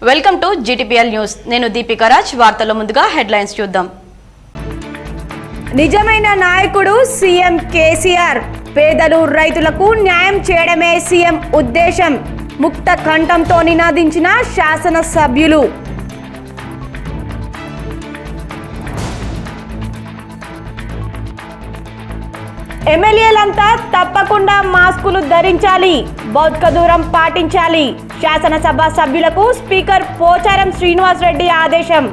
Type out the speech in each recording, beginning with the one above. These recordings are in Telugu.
Welcome to GTPL news. నేను దీపికా రాజ్. వార్తల ముందుగా హెడ్లైన్స్ చూద్దాం. నిజమైన నాయకుడు సీఎం కేసీఆర్. పేదలు రైతులకు న్యాయం చేయడమే సీఎం ఉద్దేశం. ముక్త కంఠంతో నినాదించిన శాసనసభ్యులు. ఎమ్మెల్యేలంతా తప్పకుండా మాస్కులు ధరించాలి, భౌతిక దూరం పాటించాలి. శాసనసభ సభ్యులకు స్పీకర్ పోచారం శ్రీనివాస్ రెడ్డి ఆదేశం.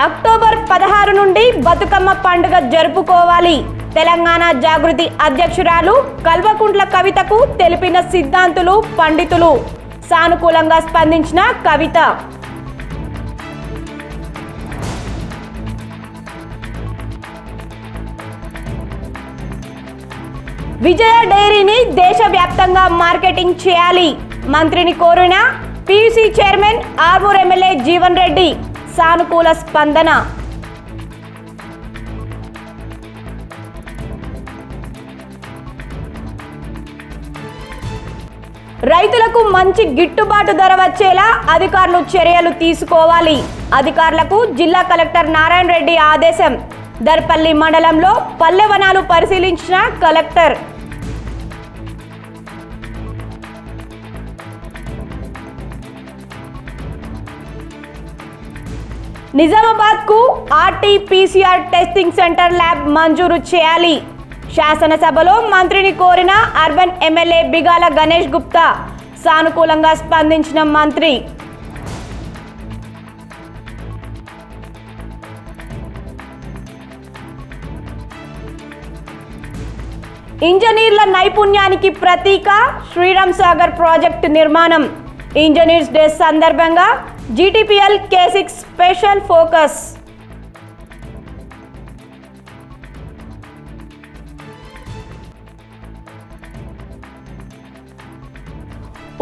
అక్టోబర్ 16 నుండి బతుకమ్మ పండుగ జరుపుకోవాలి. తెలంగాణ జాగృతి అధ్యక్షురాలు కల్వకుంట్ల కవితకు తెలిపిన సిద్ధాంతులు, పండితులు. సానుకూలంగా స్పందించిన కవిత. విజయ డైరీని దేశవ్యాప్తంగా మార్కెటింగ్ చేయాలి. మంత్రిని కోరిన PUC chairman Armoor MLA Jeevan Reddy. సానుకూల స్పందన. రైతులకు మంచి గిట్టుబాటు ధర వచ్చేలా అధికారులు చర్యలు తీసుకోవాలి. అధికారులకు జిల్లా కలెక్టర్ నారాయణ రెడ్డి ఆదేశం. దర్పల్లి మండలంలో పల్లె వనాలు పరిశీలించిన కలెక్టర్. నిజామాబాద్ కు RT-PCR టెస్టింగ్ సెంటర్ ల్యాబ్ మంజూరు చేయాలి. శాసనసభలో మంత్రిని కోరిన అర్బన్ ఎమ్మెల్యే బిగాల గణేష్ గుప్తా. సానుకూలంగా స్పందించిన మంత్రి. ఇంజనీర్ల నైపుణ్యానికి ప్రతీక శ్రీరామ్ సాగర్ ప్రాజెక్టు నిర్మాణం. ఇంజనీర్స్ డే సందర్భంగా GTPL K6 స్పెషల్ ఫోకస్.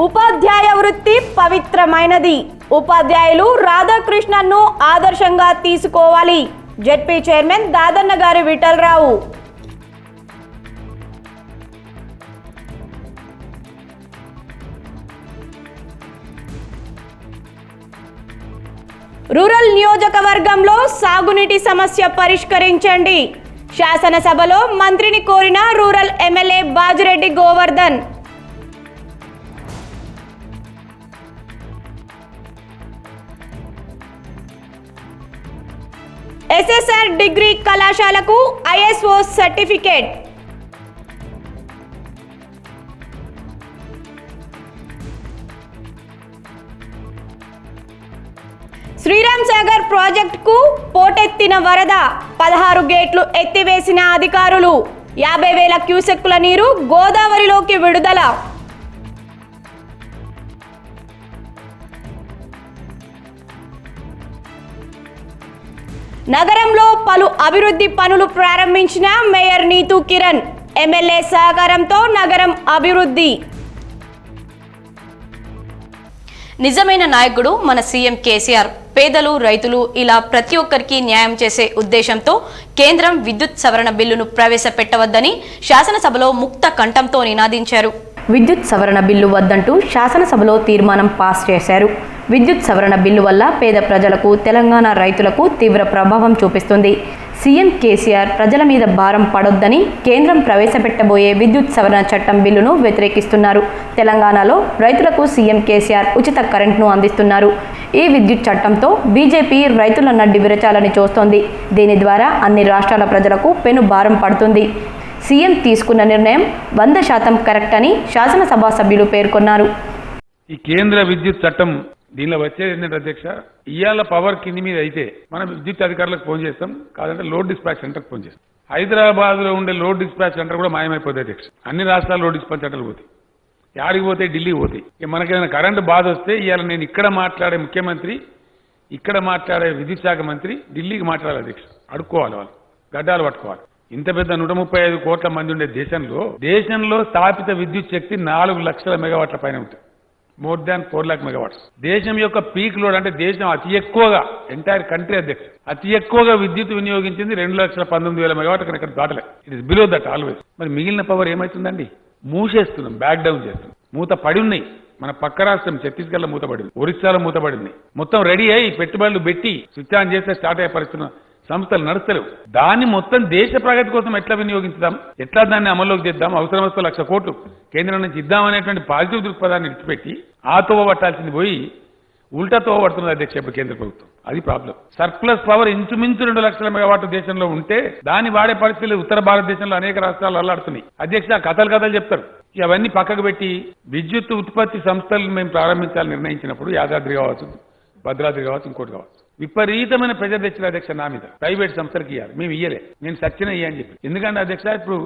ఉపాధ్యాయ వృత్తి పవిత్రమైనది. ఉపాధ్యాయులు రాధాకృష్ణన్ను ఆదర్శంగా తీసుకోవాలి. జెడ్పీ చైర్మన్ దాదన్న గారి విఠలరావు. రూరల్ నియోజకవర్గంలో సాగునీటి సమస్య పరిష్కరించండి. శాసనసభలో మంత్రిని కోరిన rural MLA Bajireddy Govardhan. SSR degree కళాశాలకు ISO సర్టిఫికేట్. శ్రీరామ్ సాగర్ ప్రాజెక్టుకు పోటెత్తిన వరద. 16 గేట్లు ఎత్తివేసిన అధికారులు. 50,000 క్యూసెక్కుల నీరు గోదావరిలోకి విడుదల. నగరంలో పలు అభివృద్ధి పనులు ప్రారంభించిన మేయర్ నీతూ కిరణ్. ఎమ్మెల్యే సహకారంతో నగరం అభివృద్ధి. నిజమైన నాయకుడు మన సీఎం కేసీఆర్. పేదలు, రైతులు ఇలా ప్రతి ఒక్కరికి న్యాయం చేసే ఉద్దేశంతో కేంద్రం విద్యుత్ సవరణ బిల్లును ప్రవేశపెట్టవద్దని శాసనసభలో ముక్త కంఠంతో నినాదించారు. విద్యుత్ సవరణ బిల్లు వద్దంటూ శాసనసభలో తీర్మానం పాస్ చేశారు. విద్యుత్ సవరణ బిల్లు వల్ల పేద ప్రజలకు, తెలంగాణ రైతులకు తీవ్ర ప్రభావం చూపిస్తుంది. సీఎం కేసీఆర్ ప్రజల మీద భారం పడొద్దని కేంద్రం ప్రవేశపెట్టబోయే విద్యుత్ సవరణ చట్టం బిల్లును వ్యతిరేకిస్తున్నారు. తెలంగాణలో రైతులకు సీఎం కేసీఆర్ ఉచిత కరెంట్ను అందిస్తున్నారు. ఈ విద్యుత్ చట్టంతో బీజేపీ రైతుల నడ్డి విరచాలని చూస్తోంది. దీని ద్వారా అన్ని రాష్ట్రాల ప్రజలకు పెను భారం పడుతుంది. సీఎం తీసుకున్న నిర్ణయం 100% కరెక్ట్ అని శాసనసభ సభ్యులు పేర్కొన్నారు. ఈ కేంద్ర విద్యుత్ చట్టం దీనిలో వచ్చేది ఏంటంటే అధ్యక్ష, ఇవాళ పవర్ కింది మీద అయితే మనం విద్యుత్ అధికారులకు ఫోన్ చేస్తాం, కాదంటే లోడ్ డిస్పాచ్ సెంటర్కి ఫోన్ చేస్తాం. హైదరాబాద్ లో ఉండే లోడ్ డిస్పాచ్ సెంటర్ కూడా మాయమైపోతుంది అధ్యక్ష. అన్ని రాష్ట్రాల లోడ్ డిస్పాచ్ సెంటర్లు పోతాయి, యాడికి పోతాయి, ఢిల్లీకి పోతాయి. మనకేమైనా కరెంటు బాధ వస్తే ఇవాళ నేను ఇక్కడ మాట్లాడే ముఖ్యమంత్రి, ఇక్కడ మాట్లాడే విద్యుత్ శాఖ మంత్రి ఢిల్లీకి మాట్లాడాలి అధ్యక్ష. అడుక్కోవాలి, వాళ్ళు గడ్డాలు పట్టుకోవాలి. ఇంత పెద్ద 135 కోట్ల మంది ఉండే దేశంలో స్థాపిత విద్యుత్ శక్తి 4 లక్షల మెగావాట్ల పైన ఉంటుంది. More than 4 lakh megawatts. దేశం యొక్క పీక్ లోడ్ అంటే దేశం అతి ఎక్కువగా ఎంటైర్ కంట్రీ అధ్యక్ష అతి ఎక్కువగా విద్యుత్ వినియోగించింది 2,19,000 megawatts ఇక్కడ దాటలేదు. It is below that always. మరి మిగిలిన పవర్ ఏమైతుందండి? మూసేస్తున్నాం, బ్యాక్ డౌన్ చేస్తున్నాం. మూత పడి ఉన్నాయి. మన పక్క రాష్ట్రం ఛత్తీస్గఢ్ లో మూతపడింది, ఒరిస్సాలో మూతపడింది. మొత్తం రెడీ అయ్యి పెట్టుబడులు పెట్టి స్విచ్ ఆన్ చేస్తే స్టార్ట్ అయ్యే పరిస్థితున్న సంస్థలు నడుస్తలేవు. దాన్ని మొత్తం దేశ ప్రగతి కోసం ఎట్లా వినియోగించుదాం, ఎట్లా దాన్ని అమల్లోకి చేద్దాం, అవసరం వస్తే 1,00,000 కోట్లు కేంద్రం నుంచి ఇద్దామనేటువంటి పాజిటివ్ దృక్పథాన్ని విడిచిపెట్టి ఆ తోవ పట్టాల్సింది పోయి ఉల్టా తోవ పడుతున్నది అధ్యక్ష ఇప్పుడు కేంద్ర ప్రభుత్వం. అది ప్రాబ్లం. సర్ప్లస్ పవర్ ఇంచుమించు 2 లక్షల మెగావాట్లు దేశంలో ఉంటే దాన్ని వాడే పరిస్థితులు ఉత్తర భారతదేశంలో అనేక రాష్ట్రాలు అల్లాడుతున్నాయి. అధ్యక్ష కథలు చెప్తారు. అవన్నీ పక్కకు పెట్టి విద్యుత్ ఉత్పత్తి సంస్థలను మేము ప్రారంభించాలని నిర్ణయించినప్పుడు యాదాద్రి కావచ్చు, భద్రాద్రి కావచ్చు, ఇంకోటి కావచ్చు, విపరీతమైన ప్రెజర్ తెచ్చిన అధ్యక్ష నా మీద. ప్రైవేట్ సంస్థలకు ఇవ్వాలి, మేము ఇయ్యలే, నేను సచ్చిన ఇయ్యని చెప్పి. ఎందుకంటే అధ్యక్ష ఇప్పుడు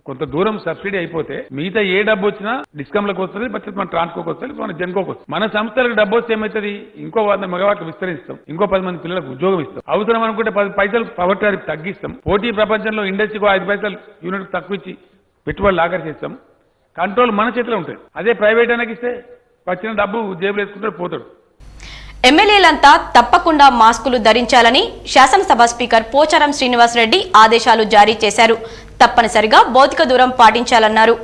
కొంత దూరం సబ్సిడీ అయిపోతే మిగతా ఏ డబ్బు వచ్చినా డిస్కమ్లకు వస్తుంది, మన ట్రాన్స్కోకి వస్తుంది, మన జెన్కోకి వస్తుంది. మన సంస్థలకు డబ్బు వస్తే ఏమవుతుంది? ఇంకో 100 మెగావాట్లు విస్తరిస్తాం, ఇంకో 10 మంది పిల్లలకు ఉద్యోగం ఇస్తాం, అవసరం అనుకుంటే 10 పైసలు పవర్ టారిఫ్ తగ్గిస్తాం, పోటీ ప్రపంచంలో ఇండస్ట్రీకి 5 పైసలు యూనిట్ తక్కువ ఇచ్చి పెట్టుబడులు ఆకర్షిస్తాం. కంట్రోల్ మన చేతిలో ఉంటుంది. అదే ప్రైవేట్ అనేది ఇస్తే వచ్చిన డబ్బు జేబులు వేసుకుంటాడు, పోతాడు. ఎమ్మెల్యేలంతా తప్పకుండా మాస్కులు ధరించాలని శాసనసభ స్పీకర్ పోచారం శ్రీనివాస్ రెడ్డి ఆదేశాలు జారీ చేశారు. తప్పనిసరిగా భౌతిక దూరం పాటించాలన్నారు.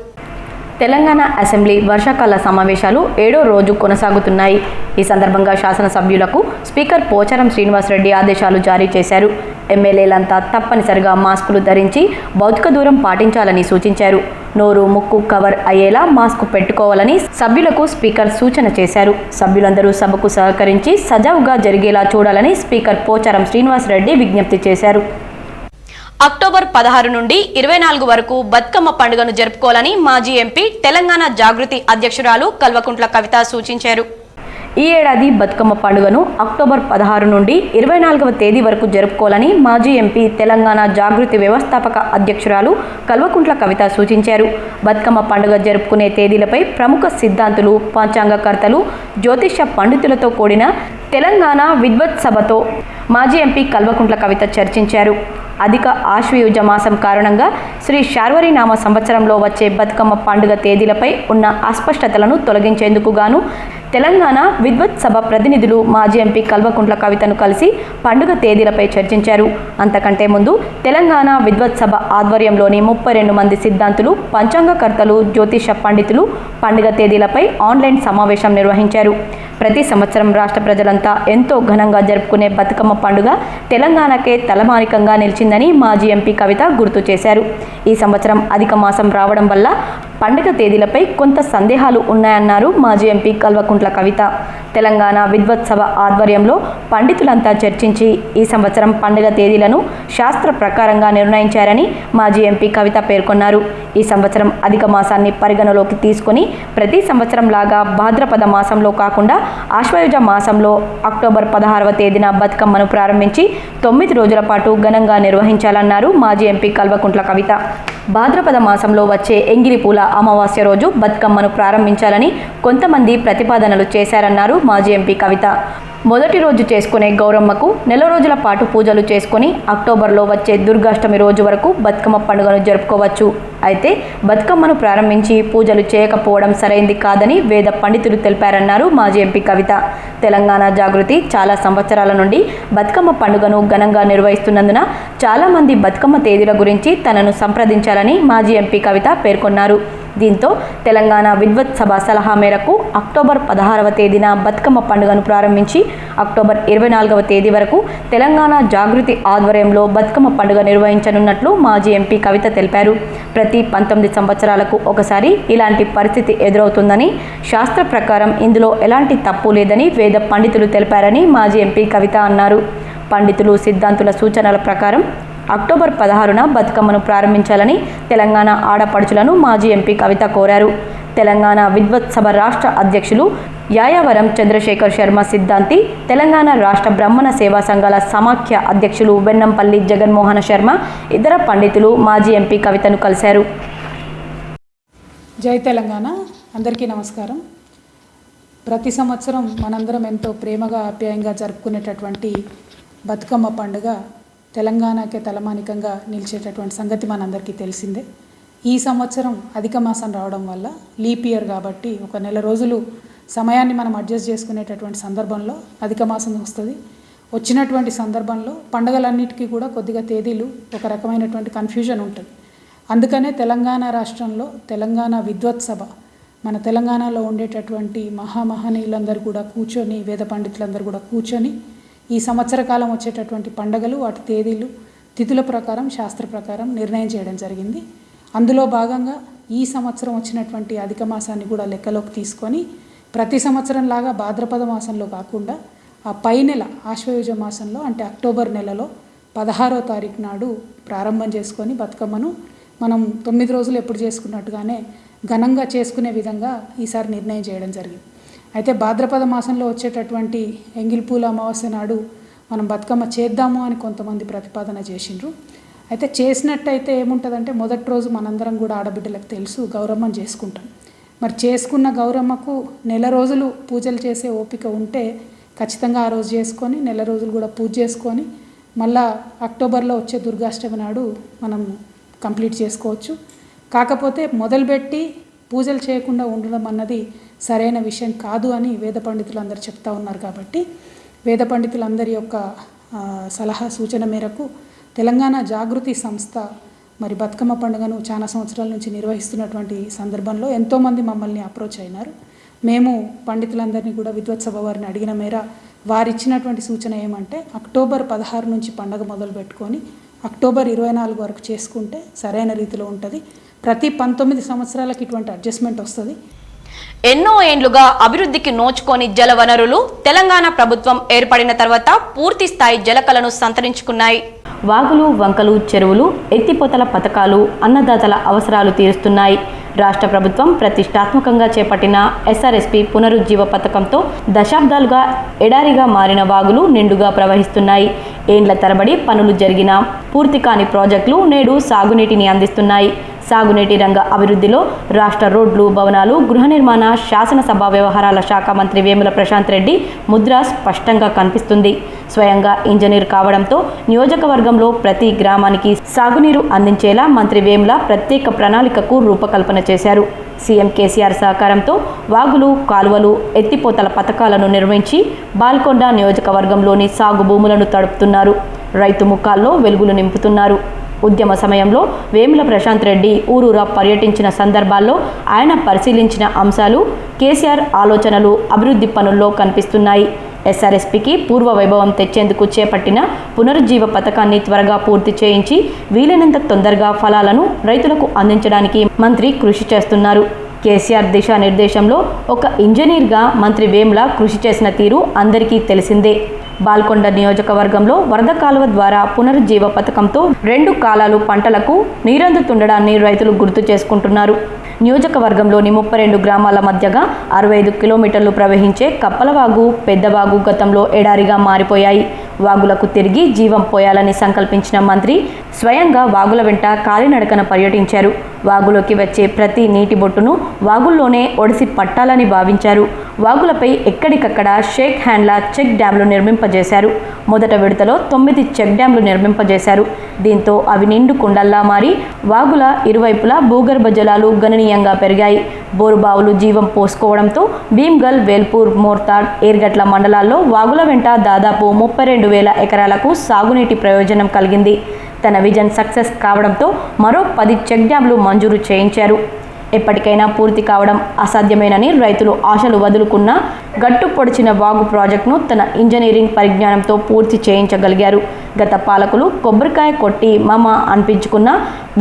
తెలంగాణ అసెంబ్లీ వర్షాకాల సమావేశాలు 7వ రోజు కొనసాగుతున్నాయి. ఈ సందర్భంగా శాసనసభ్యులకు స్పీకర్ పోచారం శ్రీనివాస్ రెడ్డి ఆదేశాలు జారీ చేశారు. ఎమ్మెల్యేలంతా తప్పనిసరిగా మాస్కులు ధరించి భౌతిక దూరం పాటించాలని సూచించారు. నోరు, ముక్కు కవర్ అయ్యేలా మాస్క్ పెట్టుకోవాలని సభ్యులకు స్పీకర్ సూచన చేశారు. సభ్యులందరూ సభకు సహకరించి సజావుగా జరిగేలా చూడాలని స్పీకర్ పోచారం శ్రీనివాస్ రెడ్డి విజ్ఞప్తి చేశారు. అక్టోబర్ 16 నుండి 24 వరకు బతుకమ్మ పండుగను జరుపుకోవాలని మాజీ ఎంపీ తెలంగాణ జాగృతి అధ్యక్షురాలు కల్వకుంట్ల కవిత సూచించారు. ఈ ఏడాది బతుకమ్మ పండుగను అక్టోబర్ 16 నుండి 24వ తేదీ వరకు జరుపుకోవాలని మాజీ ఎంపీ తెలంగాణ జాగృతి వ్యవస్థాపక అధ్యక్షురాలు కల్వకుంట్ల కవిత సూచించారు. బతుకమ్మ పండుగ జరుపుకునే తేదీలపై ప్రముఖ సిద్ధాంతులు, పంచాంగకర్తలు, జ్యోతిష పండితులతో కూడిన తెలంగాణ విద్వత్ సభతో మాజీ ఎంపీ కల్వకుంట్ల కవిత చర్చించారు. అధిక ఆశ్వయుజ మాసం కారణంగా శ్రీ శార్వరీనామ సంవత్సరంలో వచ్చే బతుకమ్మ పండుగ తేదీలపై ఉన్న అస్పష్టతలను తొలగించేందుకు గాను తెలంగాణ విద్వత్ సభ ప్రతినిధులు మాజీ ఎంపీ కల్వకుంట్ల కవితను కలిసి పండుగ తేదీలపై చర్చించారు. అంతకంటే ముందు తెలంగాణ విద్వత్ సభ ఆధ్వర్యంలోని 32 మంది సిద్ధాంతులు, పంచాంగకర్తలు, జ్యోతిష పండితులు పండుగ తేదీలపై ఆన్లైన్ సమావేశం నిర్వహించారు. ప్రతి సంవత్సరం రాష్ట్ర ప్రజలంతా ఎంతో ఘనంగా జరుపుకునే బతుకమ్మ పండుగ తెలంగాణకే తలమానికంగా నిలిచిందని మాజీ ఎంపీ కవిత గుర్తు చేశారు. ఈ సంవత్సరం అధిక మాసం రావడం వల్ల పండుగ తేదీలపై కొంత సందేహాలు ఉన్నాయన్నారు మాజీ ఎంపీ కల్వకుంట్ల కవిత. తెలంగాణ విద్వత్ సభ ఆధ్వర్యంలో పండితులంతా చర్చించి ఈ సంవత్సరం పండుగ తేదీలను శాస్త్ర ప్రకారంగా నిర్ణయించారని మాజీ ఎంపీ కవిత పేర్కొన్నారు. ఈ సంవత్సరం అధిక మాసాన్ని పరిగణలోకి తీసుకుని ప్రతి సంవత్సరం లాగా భాద్రపద మాసంలో కాకుండా ఆశ్వయుజ మాసంలో అక్టోబర్ 16వ తేదీన బతుకమ్మను ప్రారంభించి 9 రోజుల పాటు ఘనంగా నిర్వహించాలన్నారు మాజీ ఎంపీ కల్వకుంట్ల కవిత. భాద్రపద మాసంలో వచ్చే ఎంగిలిపూల అమావాస్య రోజు బతుకమ్మను ప్రారంభించాలని కొంతమంది ప్రతిపాదనలు చేశారన్నారు మాజీ ఎంపీ కవిత. మొదటి రోజు చేసుకునే గౌరమ్మకు నెల రోజుల పాటు పూజలు చేసుకుని అక్టోబర్లో వచ్చే దుర్గాష్టమి రోజు వరకు బతుకమ్మ పండుగను జరుపుకోవచ్చు. అయితే బతుకమ్మను ప్రారంభించి పూజలు చేయకపోవడం సరైంది కాదని వేద పండితులు తెలిపారన్నారు మాజీ ఎంపీ కవిత. తెలంగాణ జాగృతి చాలా సంవత్సరాల నుండి బతుకమ్మ పండుగను ఘనంగా నిర్వహిస్తున్నందున చాలామంది బతుకమ్మ తేదీల గురించి తనను సంప్రదించాలని మాజీ ఎంపీ కవిత పేర్కొన్నారు. దీంతో తెలంగాణ విద్వత్ సభ సలహా మేరకు అక్టోబర్ 16వ తేదీన బతుకమ్మ పండుగను ప్రారంభించి అక్టోబర్ 24వ తేదీ వరకు తెలంగాణ జాగృతి ఆధ్వర్యంలో బతుకమ్మ పండుగ నిర్వహించనున్నట్లు మాజీ ఎంపీ కవిత తెలిపారు. ప్రతి 19 సంవత్సరాలకు ఒకసారి ఇలాంటి పరిస్థితి ఎదురవుతుందని, శాస్త్ర ప్రకారం ఇందులో ఎలాంటి తప్పు లేదని వేద పండితులు తెలిపారని మాజీ ఎంపీ కవిత అన్నారు. పండితులు, సిద్ధాంతుల సూచనల ప్రకారం అక్టోబర్ 16న బతుకమ్మను ప్రారంభించాలని తెలంగాణ ఆడపడుచులను మాజీ ఎంపీ కవిత కోరారు. తెలంగాణ విద్వత్ సభ రాష్ట్ర అధ్యక్షులు యాయావరం చంద్రశేఖర్ శర్మ సిద్ధాంతి, తెలంగాణ రాష్ట్ర బ్రాహ్మణ సేవా సంఘాల సమాఖ్య అధ్యక్షులు వెన్నంపల్లి జగన్మోహన శర్మ, ఇతర పండితులు మాజీ ఎంపీ కవితను కలిశారు. జై తెలంగాణ. అందరికీ నమస్కారం. ప్రతి సంవత్సరం మనందరం ఎంతో ప్రేమగా, ఆప్యాయంగా జరుపుకునేటటువంటి బతుకమ్మ పండుగ తెలంగాణకే తలమానికంగా నిలిచేటటువంటి సంగతి మనందరికీ తెలిసిందే. ఈ సంవత్సరం అధిక మాసం రావడం వల్ల లీప్ ఇయర్ కాబట్టి ఒక నెల రోజులు సమయాన్ని మనం అడ్జస్ట్ చేసుకునేటటువంటి సందర్భంలో అధిక మాసం వస్తుంది. వచ్చినటువంటి సందర్భంలో పండుగలన్నిటికీ కూడా కొద్దిగా తేదీలు ఒక రకమైనటువంటి కన్ఫ్యూజన్ ఉంటుంది. అందుకనే తెలంగాణ రాష్ట్రంలో తెలంగాణ విద్వత్ సభ మన తెలంగాణలో ఉండేటటువంటి మహామహనీయులందరూ కూడా కూర్చొని, వేద పండితులందరూ కూడా కూర్చొని ఈ సంవత్సర కాలం వచ్చేటటువంటి పండుగలు వాటి తేదీలు తిథుల ప్రకారం శాస్త్ర ప్రకారం నిర్ణయం చేయడం జరిగింది. అందులో భాగంగా ఈ సంవత్సరం వచ్చినటువంటి అధిక మాసాన్ని కూడా లెక్కలోకి తీసుకొని ప్రతి సంవత్సరం లాగా భాద్రపద మాసంలో కాకుండా ఆ పై నెల ఆశ్వయుజ మాసంలో అంటే అక్టోబర్ నెలలో 16వ తారీఖు నాడు ప్రారంభం చేసుకొని బతుకమ్మను మనం 9 రోజులు ఎప్పుడు చేసుకున్నట్టుగానే ఘనంగా చేసుకునే విధంగా ఈసారి నిర్ణయం చేయడం జరిగింది. అయితే భాద్రపద మాసంలో వచ్చేటటువంటి ఎంగిల్పూల అమావాస్య నాడు మనం బతుకమ్మ చేద్దాము అని కొంతమంది ప్రతిపాదన చేసిండ్రు. అయితే చేసినట్టయితే ఏముంటుందంటే మొదటి రోజు మనందరం కూడా ఆడబిడ్డలకు తెలుసు గౌరమ్మను చేసుకుంటాం. మరి చేసుకున్న గౌరమ్మకు నెల రోజులు పూజలు చేసే ఓపిక ఉంటే ఖచ్చితంగా ఆ రోజు చేసుకొని నెల రోజులు కూడా పూజ చేసుకొని మళ్ళా అక్టోబర్లో వచ్చే దుర్గాష్టమి నాడు మనం కంప్లీట్ చేసుకోవచ్చు. కాకపోతే మొదలుపెట్టి పూజలు చేయకుండా ఉండడం అన్నది సరైన విషయం కాదు అని వేద పండితులు అందరూ చెప్తా ఉన్నారు. కాబట్టి వేద పండితులందరి యొక్క సలహా సూచన మేరకు తెలంగాణ జాగృతి సంస్థ మరి బతుకమ్మ పండుగను చాలా సంవత్సరాల నుంచి నిర్వహిస్తున్నటువంటి సందర్భంలో ఎంతోమంది మమ్మల్ని అప్రోచ్ అయినారు. మేము పండితులందరినీ కూడా విద్వత్ సభ వారిని అడిగిన మేర వారు ఇచ్చినటువంటి సూచన ఏమంటే అక్టోబర్ 16 నుంచి పండుగ మొదలు పెట్టుకొని అక్టోబర్ 24 వరకు చేసుకుంటే సరైన రీతిలో ఉంటుంది. ప్రతి 19 సంవత్సరాలకు ఇటువంటి అడ్జస్ట్మెంట్ వస్తుంది. ఎన్నో ఏండ్లుగా అభివృద్ధికి నోచుకొని జల వనరులు తెలంగాణ ప్రభుత్వం ఏర్పడిన తర్వాత పూర్తి స్థాయి జలకలను సంతరించుకున్నాయి. వాగులు, వంకలు, చెరువులు, ఎత్తిపోతల పథకాలు అన్నదాతల అవసరాలు తీరుస్తున్నాయి. రాష్ట్ర ప్రభుత్వం ప్రతిష్టాత్మకంగా చేపట్టిన ఎస్ఆర్ఎస్పీ పునరుజ్జీవ పథకంతో దశాబ్దాలుగా ఎడారిగా మారిన వాగులు నిండుగా ప్రవహిస్తున్నాయి. ఏండ్ల తరబడి పనులు జరిగిన పూర్తి కాని ప్రాజెక్టులు నేడు సాగునీటిని అందిస్తున్నాయి. సాగునీటి రంగ అభివృద్ధిలో రాష్ట్ర రోడ్లు, భవనాలు, గృహ నిర్మాణ, శాసనసభ వ్యవహారాల శాఖ మంత్రి వేముల ప్రశాంత్ రెడ్డి ముద్ర స్పష్టంగా కనిపిస్తుంది. స్వయంగా ఇంజనీర్ కావడంతో నియోజకవర్గంలో ప్రతి గ్రామానికి సాగునీరు అందించేలా మంత్రి వేముల ప్రత్యేక ప్రణాళికకు రూపకల్పన చేశారు. సీఎం కేసీఆర్ సహకారంతో వాగులు, కాలువలు, ఎత్తిపోతల పథకాలను నిర్మించి బాల్కొండ నియోజకవర్గంలోని సాగు భూములను తడుపుతున్నారు. రైతు ముఖాల్లో వెలుగులు నింపుతున్నారు. ఉద్యమ సమయంలో వేముల ప్రశాంత్ రెడ్డి ఊరూరా పర్యటించిన సందర్భాల్లో ఆయన పరిశీలించిన అంశాలు కేసీఆర్ ఆలోచనలు అభివృద్ధి పనుల్లో కనిపిస్తున్నాయి. ఎస్ఆర్ఎస్పీకి పూర్వ వైభవం తెచ్చేందుకు చేపట్టిన పునరుజ్జీవ పథకాన్ని త్వరగా పూర్తి చేయించి వీలైనంత తొందరగా ఫలాలను రైతులకు అందించడానికి మంత్రి కృషి చేస్తున్నారు. కేసీఆర్ దిశానిర్దేశంలో ఒక ఇంజనీర్గా మంత్రి వేముల కృషి చేసిన తీరు అందరికీ తెలిసిందే. బాల్కొండ నియోజకవర్గంలో వరద కాలువ ద్వారా పునరుజ్జీవ పథకంతో 2 కాలాలు పంటలకు నీరందుతుండడాన్ని రైతులు గుర్తు చేసుకుంటున్నారు. నియోజకవర్గంలోని 32 గ్రామాల మధ్యగా 65 కిలోమీటర్లు ప్రవహించే కప్పలవాగు, పెద్దవాగు గతంలో ఎడారిగా మారిపోయాయి. వాగులకు తిరిగి జీవం పోయాలని సంకల్పించిన మంత్రి స్వయంగా వాగుల వెంట కాలినడకన పర్యటించారు. వాగులోకి వచ్చే ప్రతి నీటి బొట్టును వాగుల్లోనే ఒడిసి పట్టాలని భావించారు. వాగులపై ఎక్కడికక్కడ షేక్ హ్యాండ్ల చెక్ డ్యాంలు నిర్మింపజేశారు. మొదట విడతలో 9 చెక్ డ్యాంలు నిర్మింపజేశారు. దీంతో అవి నిండు కుండల్లా మారి వాగుల ఇరువైపులా భూగర్భ జలాలు గణనీయంగా పెరిగాయి. బోరుబావులు జీవం పోసుకోవడంతో భీమ్గల్, వేల్పూర్, మోర్తాడ్, ఏర్గట్ల మండలాల్లో వాగుల వెంట దాదాపు 32,000 ఎకరాలకు సాగునీటి ప్రయోజనం కలిగింది. తన విజన్ సక్సెస్ కావడంతో మరో 10 చెక్ డ్యాంలు మంజూరు చేయించారు. ఎప్పటికైనా పూర్తి కావడం అసాధ్యమేనని రైతులు ఆశలు వదులుకున్న గట్టు పొడిచిన వాగు ప్రాజెక్టును తన ఇంజనీరింగ్ పరిజ్ఞానంతో పూర్తి చేయించగలిగారు. గత పాలకులు కొబ్బరికాయ కొట్టి మమ అనిపించుకున్న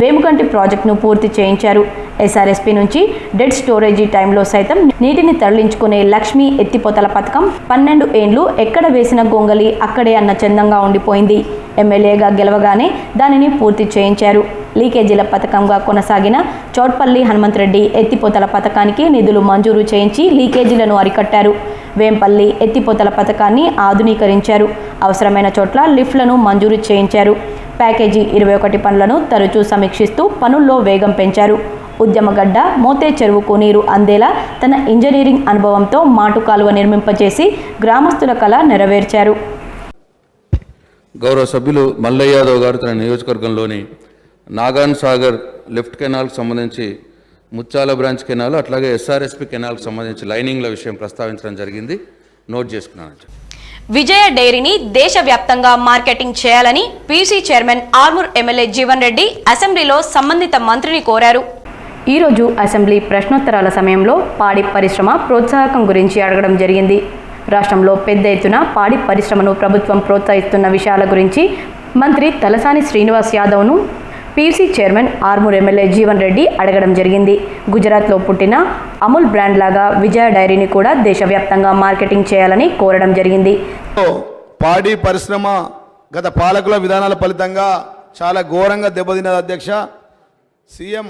వేముగంటి ప్రాజెక్టును పూర్తి చేయించారు. ఎస్ఆర్ఎస్పీ నుంచి డెడ్ స్టోరేజీ టైంలో సైతం నీటిని తరలించుకునే లక్ష్మీ ఎత్తిపోతల పథకం 12 ఏండ్లు ఎక్కడ వేసిన గొంగలి అక్కడే అన్న చందంగా ఉండిపోయింది. ఎమ్మెల్యేగా గెలవగానే దానిని పూర్తి చేయించారు. లీకేజీల పథకంగా కొనసాగిన చౌట్పల్లి హనుమంతరెడ్డి ఎత్తిపోతల పథకానికి నిధులు మంజూరు చేయించి లీకేజీలను అరికట్టారు. వేంపల్లి ఎత్తిపోతల పథకాన్ని ఆధునీకరించారు. అవసరమైన చోట్ల లిఫ్ట్లను మంజూరు చేయించారు. ప్యాకేజీ 21 పనులను తరచూ సమీక్షిస్తూ పనుల్లో వేగం పెంచారు. ఉద్యమగడ్డ, మోతే చెరువుకు నీరు అందేలా తన ఇంజనీరింగ్ అనుభవంతో మాటు కాలువ నిర్మింపచేసి గ్రామస్తుల కళ నెరవేర్చారు. గౌరవ సభ్యులు మల్లయ్య యాదవ్ గారు తన నియోజకవర్గంలోని నాగాన్ సాగర్ లెఫ్ట్ కెనాల్కి సంబంధించి ముత్యాల బ్రాంచ్ కెనాల్ అట్లాగే ఎస్ఆర్ఎస్పి కెనాల్కి సంబంధించి లైనింగ్ల విషయం ప్రస్తావించడం జరిగింది. నోట్ చేసుకున్నాను. విజయ డైరీని దేశవ్యాప్తంగా మార్కెటింగ్ చేయాలని PC chairman Armoor MLA Jeevan Reddy అసెంబ్లీలో సంబంధిత మంత్రిని కోరారు. ఈరోజు అసెంబ్లీ ప్రశ్నోత్తరాల సమయంలో పాడి పరిశ్రమ ప్రోత్సాహకం గురించి అడగడం జరిగింది. రాష్ట్రంలో పెద్ద ఎత్తున పాడి పరిశ్రమను ప్రభుత్వం ప్రోత్సహిస్తున్న విషయాల గురించి మంత్రి తలసాని శ్రీనివాస్ యాదవ్ను PC chairman Armoor MLA Jeevan Reddy అడగడం జరిగింది. గుజరాత్లో పుట్టిన అమూల్ బ్రాండ్ లాగా విజయ డైరీని కూడా దేశవ్యాప్తంగా మార్కెటింగ్ చేయాలని కోరడం జరిగింది. పాడి పరిశ్రమ గత పాలకుల విధానాల ఫలితంగా చాలా ఘోరంగా దెబ్బతిన్నది అధ్యక్ష. సీఎం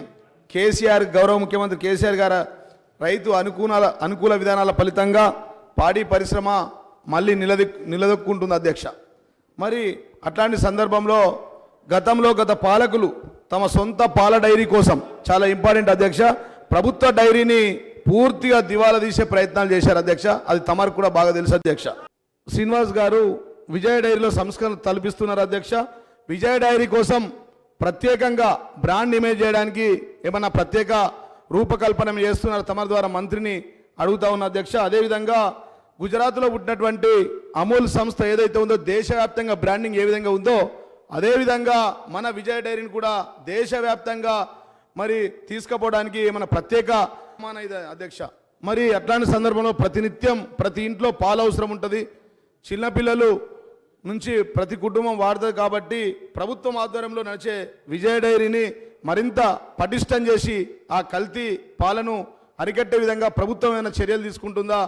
కేసీఆర్, గౌరవ ముఖ్యమంత్రి కేసీఆర్ గారు రైతు అనుకూల విధానాల ఫలితంగా పాడి పరిశ్రమ మళ్ళీ నిలదొక్కుంటుంది అధ్యక్ష. మరి అట్లాంటి సందర్భంలో గత పాలకులు తమ సొంత పాల డైరీ కోసం, చాలా ఇంపార్టెంట్ అధ్యక్ష, ప్రభుత్వ డైరీని పూర్తిగా దివాలా తీసే ప్రయత్నాలు చేశారు అధ్యక్ష. అది తమకు కూడా బాగా తెలుసు అధ్యక్ష. శ్రీనివాస్ గారు విజయ డైరీలో సంస్కరణ తలపిస్తున్నారు అధ్యక్ష. విజయ డైరీ కోసం ప్రత్యేకంగా బ్రాండ్ ఇమేజ్ చేయడానికి ఏమన్నా ప్రత్యేక రూపకల్పన చేస్తున్నారు తమ ద్వారా మంత్రిని అడుగుతా ఉన్న అధ్యక్ష. అదేవిధంగా గుజరాత్లో పుట్టినటువంటి అమూల్ సంస్థ ఏదైతే ఉందో దేశవ్యాప్తంగా బ్రాండింగ్ ఏ విధంగా ఉందో అదేవిధంగా మన విజయ డైరీని కూడా దేశవ్యాప్తంగా మరి తీసుకుపోవడానికి ఏమైనా ప్రత్యేక అధ్యక్ష. మరి అట్లాంటి సందర్భంలో ప్రతినిత్యం ప్రతి ఇంట్లో పాలు అవసరం ఉంటుంది. చిన్నపిల్లలు నుంచి ప్రతి కుటుంబం వాడుతుంది కాబట్టి ప్రభుత్వం ఆధ్వర్యంలో నడిచే విజయ డైరీని మరింత పటిష్టం చేసి ఆ కల్తీ పాలను అరికట్టే విధంగా ప్రభుత్వం ఏమైనా చర్యలు తీసుకుంటుందా?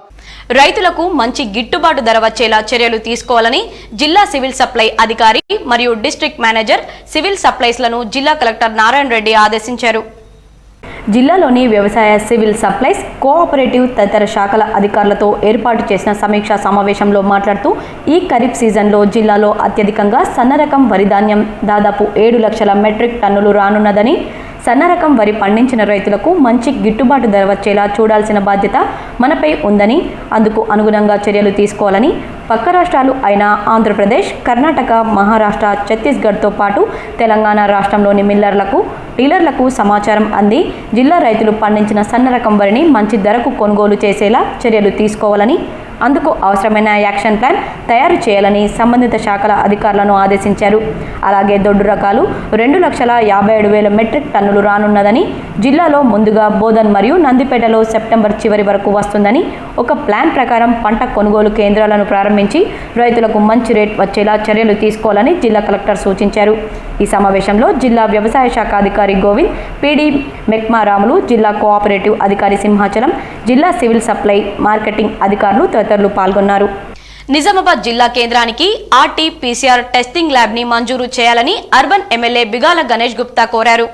రైతులకు మంచి గిట్టుబాటు ధర వచ్చేలా చర్యలు తీసుకోవాలని జిల్లా సివిల్ సప్లై అధికారి మరియు డిస్ట్రిక్ట్ మేనేజర్ సివిల్ సప్లైస్లను జిల్లా కలెక్టర్ నారాయణ రెడ్డి ఆదేశించారు. జిల్లాలోని వ్యవసాయ, సివిల్ సప్లైస్, కోఆపరేటివ్ తదితర శాఖల అధికారులతో ఏర్పాటు చేసిన సమీక్షా సమావేశంలో మాట్లాడుతూ ఈ ఖరీఫ్ సీజన్లో జిల్లాలో అత్యధికంగా సన్నరకం వరి ధాన్యం దాదాపు 7 లక్షల మెట్రిక్ టన్నులు రానున్నదని, సన్నరకం వరి పండించిన రైతులకు మంచి గిట్టుబాటు ధర వచ్చేలా చూడాల్సిన బాధ్యత మనపై ఉందని, అందుకు అనుగుణంగా చర్యలు తీసుకోవాలని పక్క రాష్ట్రాలు అయిన ఆంధ్రప్రదేశ్, కర్ణాటక, మహారాష్ట్ర, ఛత్తీస్గఢ్తో పాటు తెలంగాణ రాష్ట్రంలోని మిల్లర్లకు, డీలర్లకు సమాచారం అంది జిల్లా రైతులు పండించిన సన్నరకం వరిని మంచి ధరకు కొనుగోలు చేసేలా చర్యలు తీసుకోవాలని, అందుకు అవసరమైన యాక్షన్ ప్లాన్ తయారు చేయాలని సంబంధిత శాఖల అధికారులను ఆదేశించారు. అలాగే దొడ్డు రకాలు 2,57,000 మెట్రిక్ టన్నులు రానున్నదని, జిల్లాలో ముందుగా బోధన్ మరియు నందిపేటలో సెప్టెంబర్ చివరి వరకు వస్తుందని, ఒక ప్లాన్ ప్రకారం పంట కొనుగోలు కేంద్రాలను ప్రారంభించి రైతులకు మంచి రేట్ వచ్చేలా చర్యలు తీసుకోవాలని జిల్లా కలెక్టర్ సూచించారు. ఈ సమావేశంలో జిల్లా వ్యవసాయ శాఖ అధికారి గోవింద్, పీడీ మెక్మారాములు, జిల్లా కోఆపరేటివ్ అధికారి సింహాచలం, జిల్లా సివిల్ సప్లై మార్కెటింగ్ అధికారులు తదితరులు పాల్గొన్నారు. నిజామాబాద్ జిల్లా కేంద్రానికి RT-PCR టెస్టింగ్ ల్యాబ్ ని మంజూరు చేయాలని అర్బన్ ఎమ్మెల్యే బిగాల గణేష్ గుప్తా కోరారు.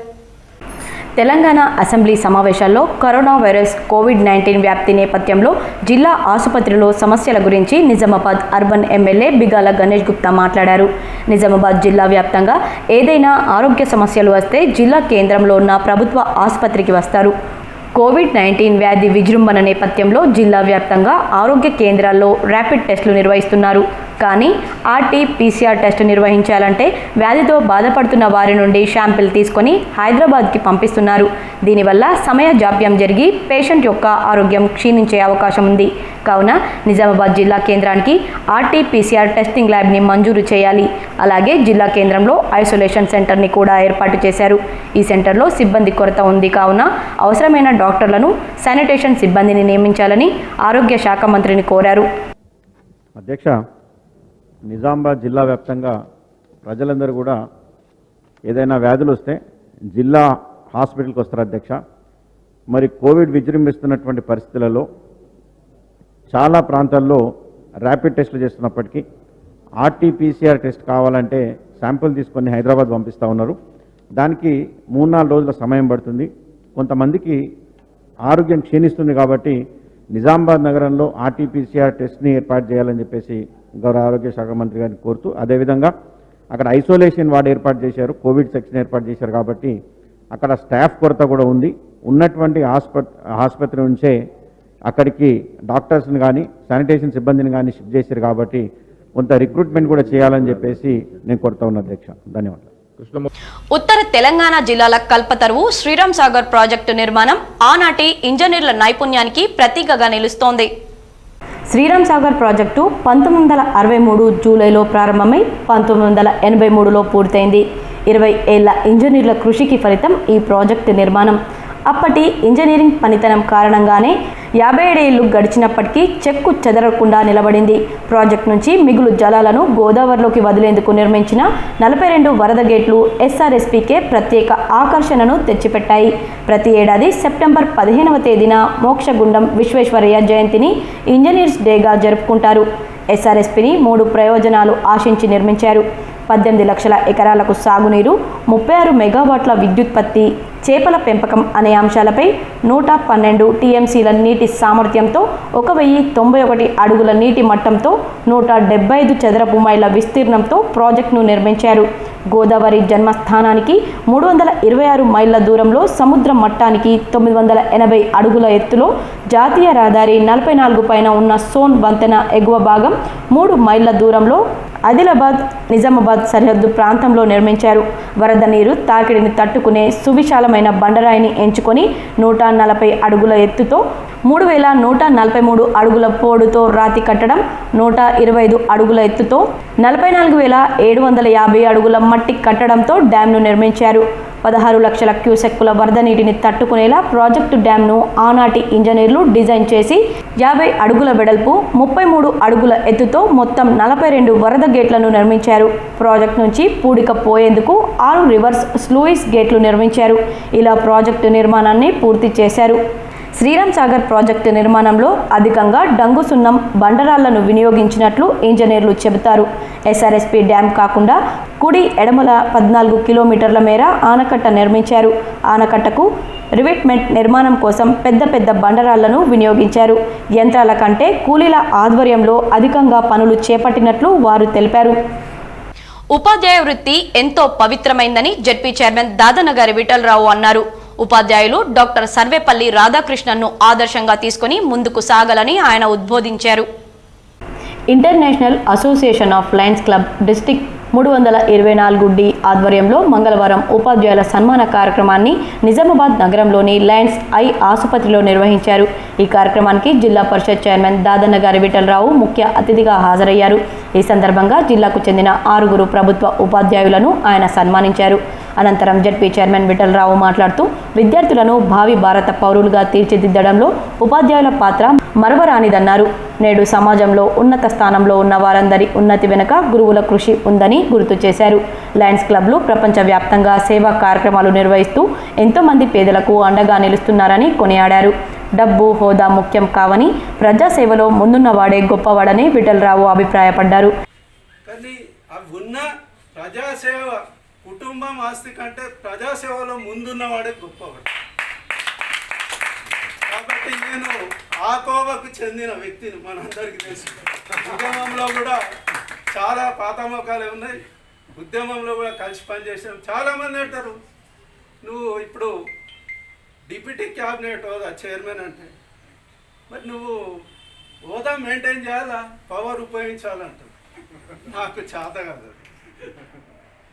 తెలంగాణ అసెంబ్లీ సమావేశాల్లో కరోనా వైరస్ కోవిడ్-19 వ్యాప్తి నేపథ్యంలో జిల్లా ఆసుపత్రిలో సమస్యల గురించి నిజామాబాద్ అర్బన్ ఎమ్మెల్యే బిగాల గణేష్ గుప్తా మాట్లాడారు. నిజామాబాద్ జిల్లా వ్యాప్తంగా ఏదైనా ఆరోగ్య సమస్యలు వస్తే జిల్లా కేంద్రంలో ఉన్న ప్రభుత్వ ఆసుపత్రికి వస్తారు. కోవిడ్-19 వ్యాధి విజృంభణ నేపథ్యంలో జిల్లా వ్యాప్తంగా ఆరోగ్య కేంద్రాల్లో ర్యాపిడ్ టెస్టులు నిర్వహిస్తున్నారు. కానీ RT-PCR టెస్టు నిర్వహించాలంటే వ్యాధితో బాధపడుతున్న వారి నుండి శాంపిల్ తీసుకొని హైదరాబాద్కి పంపిస్తున్నారు. దీనివల్ల సమయ జాప్యం జరిగి పేషెంట్ యొక్క ఆరోగ్యం క్షీణించే అవకాశం ఉంది. కావున నిజామాబాద్ జిల్లా కేంద్రానికి RT-PCR టెస్టింగ్ ల్యాబ్ని మంజూరు చేయాలి. అలాగే జిల్లా కేంద్రంలో ఐసోలేషన్ సెంటర్ని కూడా ఏర్పాటు చేశారు. ఈ సెంటర్లో సిబ్బంది కొరత ఉంది కావున అవసరమైన డాక్టర్లను, శానిటేషన్ సిబ్బందిని నియమించాలని ఆరోగ్య శాఖ మంత్రిని కోరారు. అధ్యక్ష, నిజామాబాద్ జిల్లా వ్యాప్తంగా ప్రజలందరూ కూడా ఏదైనా వ్యాధులు వస్తే జిల్లా హాస్పిటల్కి వస్తారు అధ్యక్ష. మరి కోవిడ్ విజృంభిస్తున్నటువంటి పరిస్థితులలో చాలా ప్రాంతాల్లో ర్యాపిడ్ టెస్టులు చేస్తున్నప్పటికీ RT-PCR టెస్ట్ కావాలంటే శాంపుల్ తీసుకొని హైదరాబాద్ పంపిస్తూ ఉన్నారు. దానికి 3-4 రోజుల సమయం పడుతుంది. కొంతమందికి ఆరోగ్యం క్షీణిస్తుంది కాబట్టి నిజామాబాద్ నగరంలో RT-PCR టెస్ట్ని ఏర్పాటు చేయాలని చెప్పేసి గౌరవ ఆరోగ్య శాఖ మంత్రి గారిని కోరుతూ, అదేవిధంగా అక్కడ ఐసోలేషన్ వార్డు ఏర్పాటు చేశారు, కోవిడ్ సెక్షన్ ఏర్పాటు చేశారు కాబట్టి అక్కడ స్టాఫ్ కొరత కూడా ఉంది. ఉన్నటువంటి ఆసుపత్రి నుంచే అక్కడికి డాక్టర్స్ని కానీ శానిటేషన్ సిబ్బందిని కానీ షిఫ్ట్ చేశారు కాబట్టి కొంత రిక్రూట్మెంట్ కూడా చేయాలని చెప్పేసి నేను కోరుతా ఉన్నా అధ్యక్ష. ధన్యవాదాలు. ఉత్తర తెలంగాణ జిల్లాల కల్పతరువు శ్రీరామ్ సాగర్ ప్రాజెక్టు నిర్మాణం ఆనాటి ఇంజనీర్ల నైపుణ్యానికి ప్రతీకగా నిలుస్తోంది. శ్రీరామ్ సాగర్ ప్రాజెక్టు 1963 జూలైలో ప్రారంభమై 1983లో పూర్తయింది. 20 ఏళ్ల ఇంజనీర్ల కృషికి ఫలితం ఈ ప్రాజెక్టు నిర్మాణం. అప్పటి ఇంజనీరింగ్ పనితనం కారణంగానే 57 ఏళ్లు గడిచినప్పటికీ చెక్కు చెదరకుండా నిలబడింది. ప్రాజెక్టు నుంచి మిగులు జలాలను గోదావరిలోకి వదిలేందుకు నిర్మించిన 42 వరద గేట్లు ఎస్ఆర్ఎస్పీకే ప్రత్యేక ఆకర్షణను తెచ్చిపెట్టాయి. ప్రతి ఏడాది సెప్టెంబర్ 15వ తేదీన మోక్షగుండం విశ్వేశ్వరయ్య జయంతిని ఇంజనీర్స్ డేగా జరుపుకుంటారు. ఎస్ఆర్ఎస్పీని 3 ప్రయోజనాలు ఆశించి నిర్మించారు. 18 లక్షల ఎకరాలకు సాగునీరు, 36 మెగావాట్ల విద్యుత్పత్తి, చేపల పెంపకం అనే అంశాలపై 112 టీఎంసీల నీటి సామర్థ్యంతో 1091 అడుగుల నీటి మట్టంతో 175 చదరపు మైళ్ళ విస్తీర్ణంతో ప్రాజెక్టును నిర్మించారు. గోదావరి జన్మస్థానానికి 326 మైళ్ళ దూరంలో, సముద్ర మట్టానికి 980 అడుగుల ఎత్తులో, జాతీయ రహదారి 44 పైన ఉన్న సోన్ వంతెన ఎగువ భాగం 3 మైళ్ళ దూరంలో ఆదిలాబాద్ నిజామాబాద్ సరిహద్దు ప్రాంతంలో నిర్మించారు. వరద నీరు తాకిడిని తట్టుకునే సువిశాలమైన బండరాయిని ఎంచుకొని 140 అడుగుల ఎత్తుతో 3143 అడుగుల పోడుతో రాతి కట్టడం, 125 అడుగుల ఎత్తుతో 44,750 అడుగుల మట్టి కట్టడంతో డ్యాంను నిర్మించారు. 16 లక్షల క్యూసెక్కుల వరద నీటిని తట్టుకునేలా ప్రాజెక్టు డ్యాంను ఆనాటి ఇంజనీర్లు డిజైన్ చేసి 50 అడుగుల వెడల్పు, 33 అడుగుల ఎత్తుతో మొత్తం 42 వరద గేట్లను నిర్మించారు. ప్రాజెక్టు నుంచి పూడిక పోయేందుకు 6 రివర్స్ స్లూయిస్ గేట్లు నిర్మించారు. ఇలా ప్రాజెక్టు నిర్మాణాన్ని పూర్తి చేశారు. శ్రీరామ్ సాగర్ ప్రాజెక్టు నిర్మాణంలో అధికంగా డంగు సున్నం, బండరాళ్లను వినియోగించినట్లు ఇంజనీర్లు చెబుతారు. ఎస్ఆర్ఎస్పీ డ్యాం కాకుండా కుడి ఎడమల 14 కిలోమీటర్ల మేర ఆనకట్ట నిర్మించారు. ఆనకట్టకు రివిట్మెంట్ నిర్మాణం కోసం పెద్ద పెద్ద బండరాళ్లను వినియోగించారు. యంత్రాల కంటే కూలీల ఆధ్వర్యంలో అధికంగా పనులు చేపట్టినట్లు వారు తెలిపారు. ఉపాధ్యాయ వృత్తి ఎంతో పవిత్రమైందని జెడ్పీ చైర్మన్ దాదనగారి విఠలరావు అన్నారు. ఉపాధ్యాయులు డాక్టర్ సర్వేపల్లి రాధాకృష్ణన్ను ఆదర్శంగా తీసుకుని ముందుకు సాగాలని ఆయన ఉద్బోధించారు. International Association of Lions Club District 324D ఆధ్వర్యంలో మంగళవారం ఉపాధ్యాయుల సన్మాన కార్యక్రమాన్ని నిజామాబాద్ నగరంలోని లయన్స్ ఐ ఆసుపత్రిలో నిర్వహించారు. ఈ కార్యక్రమానికి జిల్లా పరిషత్ చైర్మన్ దాదనగారి విఠలరావు ముఖ్య అతిథిగా హాజరయ్యారు. ఈ సందర్భంగా జిల్లాకు చెందిన 6 ప్రభుత్వ ఉపాధ్యాయులను ఆయన సన్మానించారు. అనంతరం జెడ్పీ చైర్మన్ విఠలరావు మాట్లాడుతూ విద్యార్థులను భావి భారత పౌరులుగా తీర్చిదిద్దడంలో ఉపాధ్యాయుల పాత్ర మరవరానిదన్నారు. నేడు సమాజంలో ఉన్నత స్థానంలో ఉన్న వారందరి ఉన్నతి వెనుక గురువుల కృషి ఉందని గుర్తు చేశారు. లయన్స్ క్లబ్లు ప్రపంచవ్యాప్తంగా సేవా కార్యక్రమాలు నిర్వహిస్తూ ఎంతోమంది పేదలకు అండగా నిలుస్తున్నారని కొనియాడారు. డబ్బు, హోదా ముఖ్యం కావని ప్రజాసేవలో ముందున్నవాడే గొప్పవాడని విఠలరావు అభిప్రాయపడ్డారు. కుటుంబం ఆస్తి కంటే ప్రజాసేవలో ముందున్నవాడే గొప్పవాడు. కాబట్టి నేను ఆ కోవకు చెందిన వ్యక్తిని, మనందరికీ తెలుసు. ఉద్యమంలో కూడా చాలా పాతమోకాలే ఉన్నాయి. ఉద్యమంలో కూడా కలిసి పనిచేసాం. చాలామంది అంటారు, నువ్వు ఇప్పుడు డిప్యూటీ క్యాబినెట్ హోదా చైర్మన్ అంటే మరి నువ్వు హోదా మెయింటైన్ చేయాలా, పవర్ ఉపయోగించాలంటారు. నాకు చేత కాదు.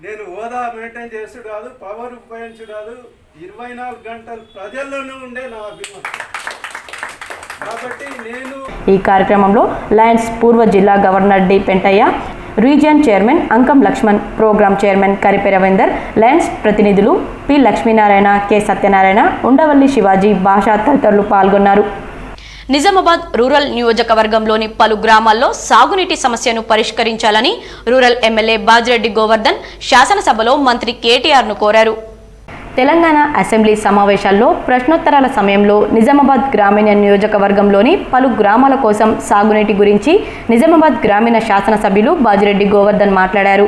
నేను హోదా మెయింటైన్ చేసు కాదు, పవర్ ఉపయోగించు కాదు, 24 గంటలు ప్రజల్లోనే ఉండే నా అభిమానం. కాబట్టి నేను ఈ కార్యక్రమంలో లయన్స్ పూర్వ జిల్లా governor D Pentaiah, region chairman Ankam Laxman, programme chairman Karipe Ravinder, Lions ప్రతినిధులు పి లక్ష్మీనారాయణ, కె సత్యనారాయణ, ఉండవల్లి శివాజీ, భాషా తదితరులు పాల్గొన్నారు. నిజామాబాద్ రూరల్ నియోజకవర్గంలోని పలు గ్రామాల్లో సాగునీటి సమస్యను పరిష్కరించాలని రూరల్ ఎమ్మెల్యే బాజిరెడ్డి గోవర్ధన్ శాసనసభలో మంత్రి కేటీఆర్ను కోరారు. తెలంగాణ అసెంబ్లీ సమావేశాల్లో ప్రశ్నోత్తరాల సమయంలో నిజామాబాద్ గ్రామీణ నియోజకవర్గంలోని పలు గ్రామాల కోసం సాగునీటి గురించి నిజామాబాద్ గ్రామీణ శాసనసభ్యులు బాజిరెడ్డి గోవర్ధన్ మాట్లాడారు.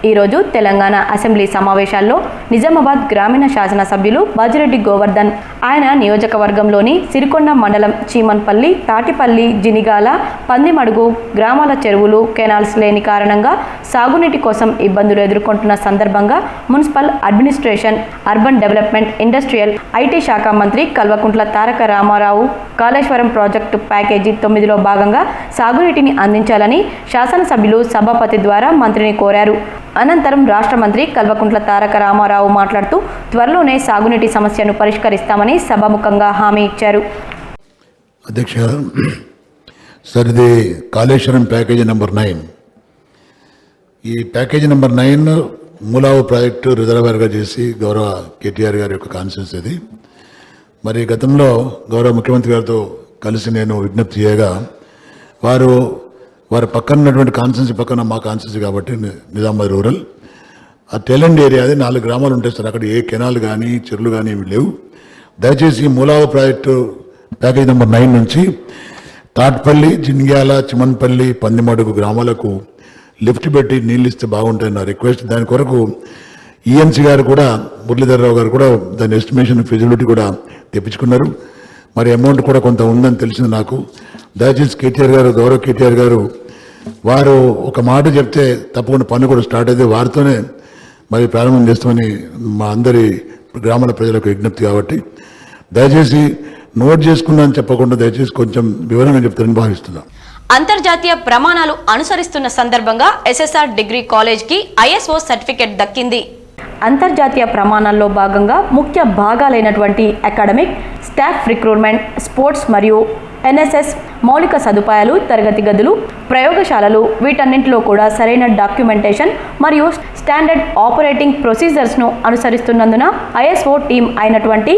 ఈరోజు తెలంగాణ అసెంబ్లీ సమావేశాల్లో నిజామాబాద్ గ్రామీణ శాసనసభ్యులు బాజిరెడ్డి గోవర్ధన్ ఆయన నియోజకవర్గంలోని సిరికొండ మండలం చీమన్పల్లి, తాటిపల్లి, జినిగాల, పందిమడుగు గ్రామాల చెరువులు, కెనాల్స్ లేని కారణంగా సాగునీటి కోసం ఇబ్బందులు ఎదుర్కొంటున్న సందర్భంగా municipal administration, urban development, industrial, IT శాఖ మంత్రి కల్వకుంట్ల తారక రామారావు కాళేశ్వరం ప్రాజెక్టు ప్యాకేజీ 9లో భాగంగా సాగునీటిని అందించాలని శాసనసభ్యులు సభాపతి ద్వారా మంత్రిని కోరారు. అనంతరం రాష్ట్ర మంత్రి కల్వకుంట్ల తారక రామారావు మాట్లాడుతూ త్వరలోనే సాగునీటి సమస్యను పరిష్కరిస్తామని సభాముఖంగా హామీ ఇచ్చారు. అధ్యక్ష, సార్ ఇది కాళేశ్వరం ప్యాకేజీ నెంబర్ 9. ఈ ప్యాకేజీ నెంబర్ 9 మూలావు ప్రాజెక్టు రిజర్వాయర్గా చేసి గౌరవ కేటీఆర్ గారి యొక్క కాన్సెన్స్ ఇది. మరి గతంలో గౌరవ ముఖ్యమంత్రి గారితో కలిసి నేను విజ్ఞప్తి చేయగా వారి పక్కన ఉన్నటువంటి కాన్సెన్సీ పక్కన మా కాన్సెన్సీ కాబట్టి నిజామాబాద్ రూరల్ ఆ టెలెండ్ ఏరియా అది 4 గ్రామాలు ఉంటాయి సార్. అక్కడ ఏ కెనాల్ కానీ చెరువులు కానీ ఇవి లేవు. దయచేసి మూలావు ప్రాజెక్టు ప్యాకేజ్ నెంబర్ 9 నుంచి తాట్పల్లి, జిన్గ్యాల, చిమన్పల్లి, పందిమడుగు గ్రామాలకు లిఫ్ట్ పెట్టి నీళ్ళు ఇస్తే బాగుంటుంది నా రిక్వెస్ట్. దాని కొరకు ఈఎన్సీ గారు కూడా, మురళీధరరావు గారు కూడా దాని ఎస్టిమేషన్ ఫిజిబిలిటీ కూడా తెప్పించుకున్నారు. మరి అమౌంట్ కూడా కొంత ఉందని తెలిసింది నాకు. దయచేసి కేటీఆర్ గారు, గౌరవ కేటీఆర్ గారు వారు ఒక మాట చెప్తే తప్పకుండా పని కూడా స్టార్ట్ అయితే వారితోనే మరి ప్రారంభం చేస్తామని మా అందరి గ్రామాల ప్రజలకు విజ్ఞప్తి. కాబట్టి దయచేసి నోట్ చేసుకున్నాను చెప్పకుండా దయచేసి కొంచెం వివరంగా చెప్తారని భావిస్తున్నాను. అంతర్జాతీయ ప్రమాణాలు అనుసరిస్తున్న సందర్భంగా ఎస్ఎస్ఆర్ డిగ్రీ కాలేజ్కి ఐఎస్ఓ సర్టిఫికెట్ దక్కింది. అంతర్జాతీయ ప్రమాణాల్లో భాగంగా ముఖ్య భాగాలైనటువంటి అకాడమిక్, స్టాఫ్ రిక్రూట్మెంట్, స్పోర్ట్స్ మరియు ఎన్ఎస్ఎస్ మౌలిక సదుపాయాలు, తరగతి గదులు, ప్రయోగశాలలు వీటన్నింటిలో కూడా సరైన డాక్యుమెంటేషన్ మరియు స్టాండర్డ్ ఆపరేటింగ్ ప్రొసీజర్స్ను అనుసరిస్తున్నందున ఐఎస్ఓ టీం అయినటువంటి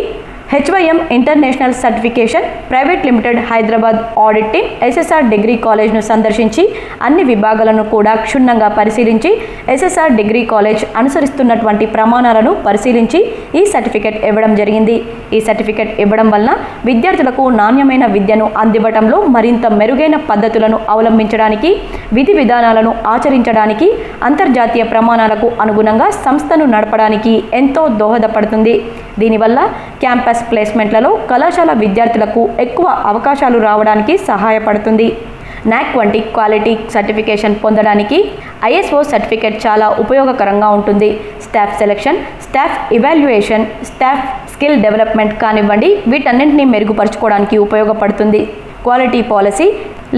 HYM international certification private limited Hyderabad audit team SSR degree కాలేజ్ను సందర్శించి అన్ని విభాగాలను కూడా క్షుణ్ణంగా పరిశీలించి ఎస్ఎస్ఆర్ డిగ్రీ కాలేజ్ అనుసరిస్తున్నటువంటి ప్రమాణాలను పరిశీలించి ఈ సర్టిఫికెట్ ఇవ్వడం జరిగింది. ఈ సర్టిఫికెట్ ఇవ్వడం వలన విద్యార్థులకు నాణ్యమైన విద్యను అందివ్వడంలో మరింత మెరుగైన పద్ధతులను అవలంబించడానికి, విధి విధానాలను ఆచరించడానికి, అంతర్జాతీయ ప్రమాణాలకు అనుగుణంగా సంస్థను నడపడానికి ఎంతో దోహదపడుతుంది. దీనివల్ల క్యాంపస్ ప్లేస్మెంట్లలో కళాశాల విద్యార్థులకు ఎక్కువ అవకాశాలు రావడానికి సహాయపడుతుంది. నాక్ వంటి క్వాలిటీ సర్టిఫికేషన్ పొందడానికి ఐఎస్ఓ సర్టిఫికేట్ చాలా ఉపయోగకరంగా ఉంటుంది. Staff selection, staff evaluation, staff skill development కానివ్వండి, వీటన్నింటినీ మెరుగుపరచుకోవడానికి ఉపయోగపడుతుంది. Quality policy,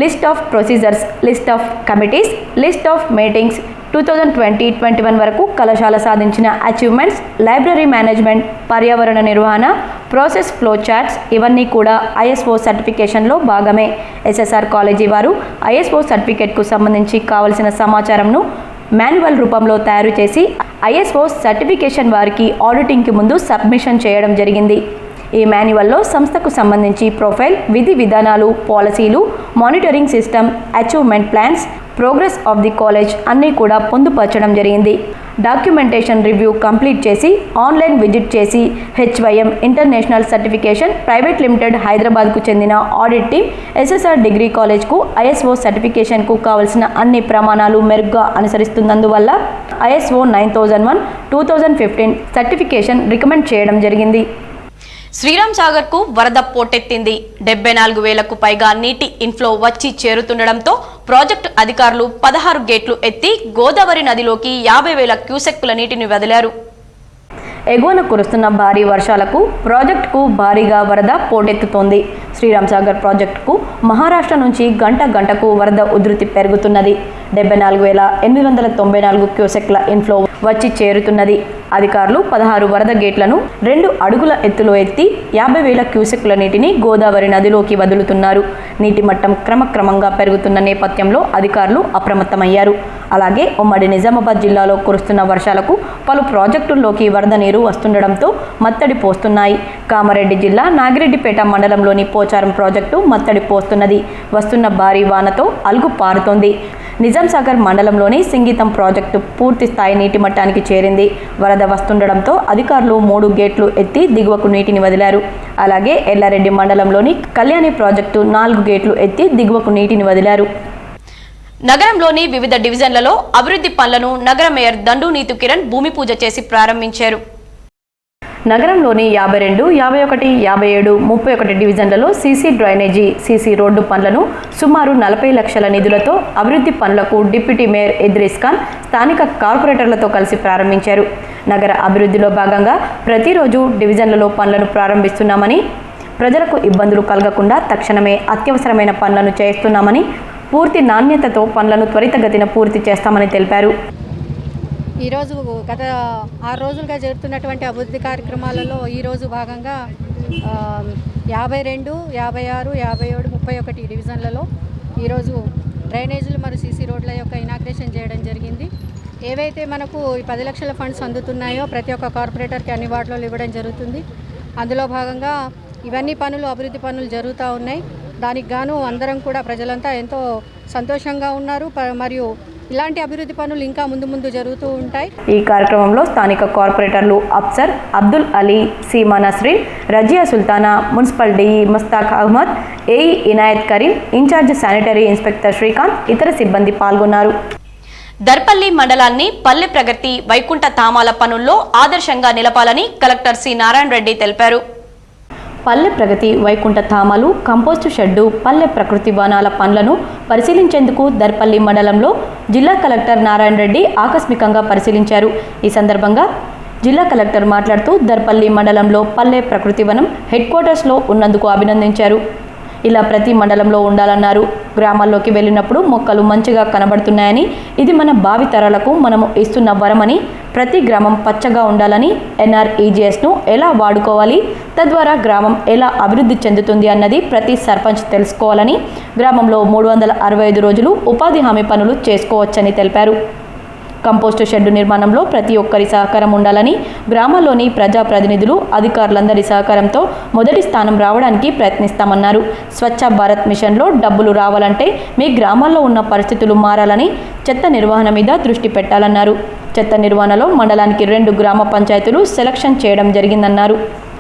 list of procedures, list of committees, list of meetings, 2020-21 వరకు కళాశాల సాధించిన అచీవ్మెంట్స్, లైబ్రరీ మేనేజ్మెంట్, పర్యావరణ నిర్వహణ, ప్రాసెస్ ఫ్లో చార్ట్స్ ఇవన్నీ కూడా ఐఎస్ఓ సర్టిఫికేషన్లో భాగమే. ఎస్ఎస్ఆర్ కాలేజీ వారు ఐఎస్ఓ సర్టిఫికేట్కు సంబంధించి కావలసిన సమాచారంను మాన్యువల్ రూపంలో తయారు చేసి ఐఎస్ఓ సర్టిఫికేషన్ వారికి ఆడిటింగ్కి ముందు సబ్మిషన్ చేయడం జరిగింది. ఈ మాన్యువల్లో సంస్థకు సంబంధించి ప్రొఫైల్, విధి విధానాలు, పాలసీలు, monitoring system, achievement plans, progress of the college అన్నీ కూడా పొందుపరచడం జరిగింది. డాక్యుమెంటేషన్ రివ్యూ కంప్లీట్ చేసి ఆన్లైన్ విజిట్ చేసి HYM international certification private limited హైదరాబాద్కు చెందిన ఆడిట్ టీం ఎస్ఎస్ఆర్ డిగ్రీ కాలేజ్కు ఐఎస్ఓ సర్టిఫికేషన్కు కావలసిన అన్ని ప్రమాణాలు మెరుగ్గా అనుసరిస్తున్నందువల్ల ISO 9001-2015 సర్టిఫికేషన్ రికమెండ్ చేయడం జరిగింది. శ్రీరామ్ సాగర్ కు వరద పోటెత్తింది. 74,000కు పైగా నీటి ఇన్ఫ్లో వచ్చి చేరుతుండడంతో ప్రాజెక్టు అధికారులు 16 గేట్లు ఎత్తి గోదావరి నదిలోకి 50,000 క్యూసెక్కుల నీటిని వదిలారు. ఎగువన కురుస్తున్న భారీ వర్షాలకు ప్రాజెక్టుకు భారీగా వరద పోటెత్తుతోంది. శ్రీరామ్ సాగర్ ప్రాజెక్టుకు మహారాష్ట్ర నుంచి గంటకు వరద ఉధృతి పెరుగుతున్నది. 74,894 క్యూసెక్ల ఇన్ఫ్లో వచ్చి చేరుతున్నది. అధికారులు 16 వరద గేట్లను 2 అడుగుల ఎత్తులో ఎత్తి 50,000 క్యూసెక్ల నీటిని గోదావరి నదిలోకి వదులుతున్నారు. నీటి మట్టం క్రమక్రమంగా పెరుగుతున్న నేపథ్యంలో అధికారులు అప్రమత్తమయ్యారు. అలాగే ఉమ్మడి నిజామాబాద్ జిల్లాలో కురుస్తున్న వర్షాలకు పలు ప్రాజెక్టుల్లోకి వరద నీరు వస్తుండడంతో మత్తడి పోస్తున్నాయి. కామారెడ్డి జిల్లా నాగిరెడ్డిపేట మండలంలోని పోచారం ప్రాజెక్టు మత్తడి పోస్తున్నది. వస్తున్న భారీ వానతో అలుగు పారుతోంది. నిజాంసాగర్ మండలంలోని సింగీతం ప్రాజెక్టు పూర్తి స్థాయి నీటి మట్టానికి చేరింది. వరద వస్తుండడంతో అధికారులు 3 గేట్లు ఎత్తి దిగువకు నీటిని వదిలారు. అలాగే ఎల్లారెడ్డి మండలంలోని కళ్యాణి ప్రాజెక్టు 4 గేట్లు ఎత్తి దిగువకు నీటిని వదిలారు. నగరంలోని వివిధ డివిజన్లలో అభివృద్ధి పనులను నగర మేయర్ దండు నీతు కిరణ్ భూమి పూజ చేసి ప్రారంభించారు. నగరంలోని 52, 51, 57, 31 డివిజన్లలో సీసీ డ్రైనేజీ, సీసీ రోడ్డు పనులను సుమారు 40 లక్షల నిధులతో అభివృద్ధి పనులకు డిప్యూటీ మేయర్ ఇద్రీస్ ఖాన్ స్థానిక కార్పొరేటర్లతో కలిసి ప్రారంభించారు. నగర అభివృద్ధిలో భాగంగా ప్రతిరోజు డివిజన్లలో పనులను ప్రారంభిస్తున్నామని, ప్రజలకు ఇబ్బందులు కలగకుండా తక్షణమే అత్యవసరమైన పనులను చేస్తున్నామని, పూర్తి నాణ్యతతో పనులను త్వరితగతిన పూర్తి చేస్తామని తెలిపారు. ఈరోజు గత 6 రోజులుగా జరుగుతున్నటువంటి అభివృద్ధి కార్యక్రమాలలో ఈరోజు భాగంగా 52, 56, 57, 31 డివిజన్లలో ఈరోజు డ్రైనేజీలు మరియు సీసీ రోడ్ల యొక్క ఇనాగ్రేషన్ చేయడం జరిగింది. ఏవైతే మనకు 10 లక్షల ఫండ్స్ అందుతున్నాయో ప్రతి ఒక్క కార్పొరేటర్కి అన్ని వార్డులలో ఇవ్వడం జరుగుతుంది. అందులో భాగంగా ఇవన్నీ పనులు, అభివృద్ధి పనులు జరుగుతూ ఉన్నాయి. దానికి గాను అందరం కూడా ప్రజలంతా ఎంతో సంతోషంగా ఉన్నారు. మరియు ఇలాంటి అభివృద్ధి పనులు ఇంకా ముందు జరుగుతూ ఉంటాయి. ఈ కార్యక్రమంలో స్థానిక కార్పొరేటర్లు Afsar Abdul Ali, Seema Nasreen, Razia Sultana, municipal DE Mushtaq Ahmed, AE Inayat Karim, incharge sanitary inspector Srikanth, ఇతర సిబ్బంది పాల్గొన్నారు. దర్పల్లి మండలాన్ని పల్లె ప్రగతి, వైకుంఠ ధామాల పనుల్లో ఆదర్శంగా నిలపాలని కలెక్టర్ సి నారాయణ రెడ్డి తెలిపారు. పల్లె ప్రగతి, వైకుంఠ ధామాలు, కంపోస్టు షెడ్డు, పల్లె ప్రకృతి వనాల పనులను పరిశీలించేందుకు దర్పల్లి మండలంలో జిల్లా కలెక్టర్ నారాయణ రెడ్డి ఆకస్మికంగా పరిశీలించారు. ఈ సందర్భంగా జిల్లా కలెక్టర్ మాట్లాడుతూ దర్పల్లి మండలంలో పల్లె ప్రకృతి వనం హెడ్ క్వార్టర్స్లో ఉన్నందుకు అభినందించారు. ఇలా ప్రతి మండలంలో ఉండాలన్నారు. గ్రామాల్లోకి వెళ్ళినప్పుడు మొక్కలు మంచిగా కనబడుతున్నాయని, ఇది మన భావితరాలకు మనము ఇస్తున్న వరమని, ప్రతి గ్రామం పచ్చగా ఉండాలని, NREGSను ఎలా వాడుకోవాలి, తద్వారా గ్రామం ఎలా అభివృద్ధి చెందుతుంది అన్నది ప్రతి సర్పంచ్ తెలుసుకోవాలని, గ్రామంలో 365 రోజులు ఉపాధి హామీ పనులు చేసుకోవచ్చని తెలిపారు. కంపోస్టు షెడ్డు నిర్మాణంలో ప్రతి ఒక్కరి సహకారం ఉండాలని, గ్రామాల్లోని ప్రజాప్రతినిధులు, అధికారులందరి సహకారంతో మొదటి స్థానం రావడానికి ప్రయత్నిస్తామన్నారు. స్వచ్ఛ భారత్ మిషన్లో డబ్బులు రావాలంటే మీ గ్రామాల్లో ఉన్న పరిస్థితులు మారాలని, చెత్త నిర్వహణ మీద దృష్టి పెట్టాలన్నారు. చెత్త నిర్వహణలో మండలానికి 2 గ్రామ పంచాయతీలు సెలక్షన్ చేయడం జరిగిందన్నారు.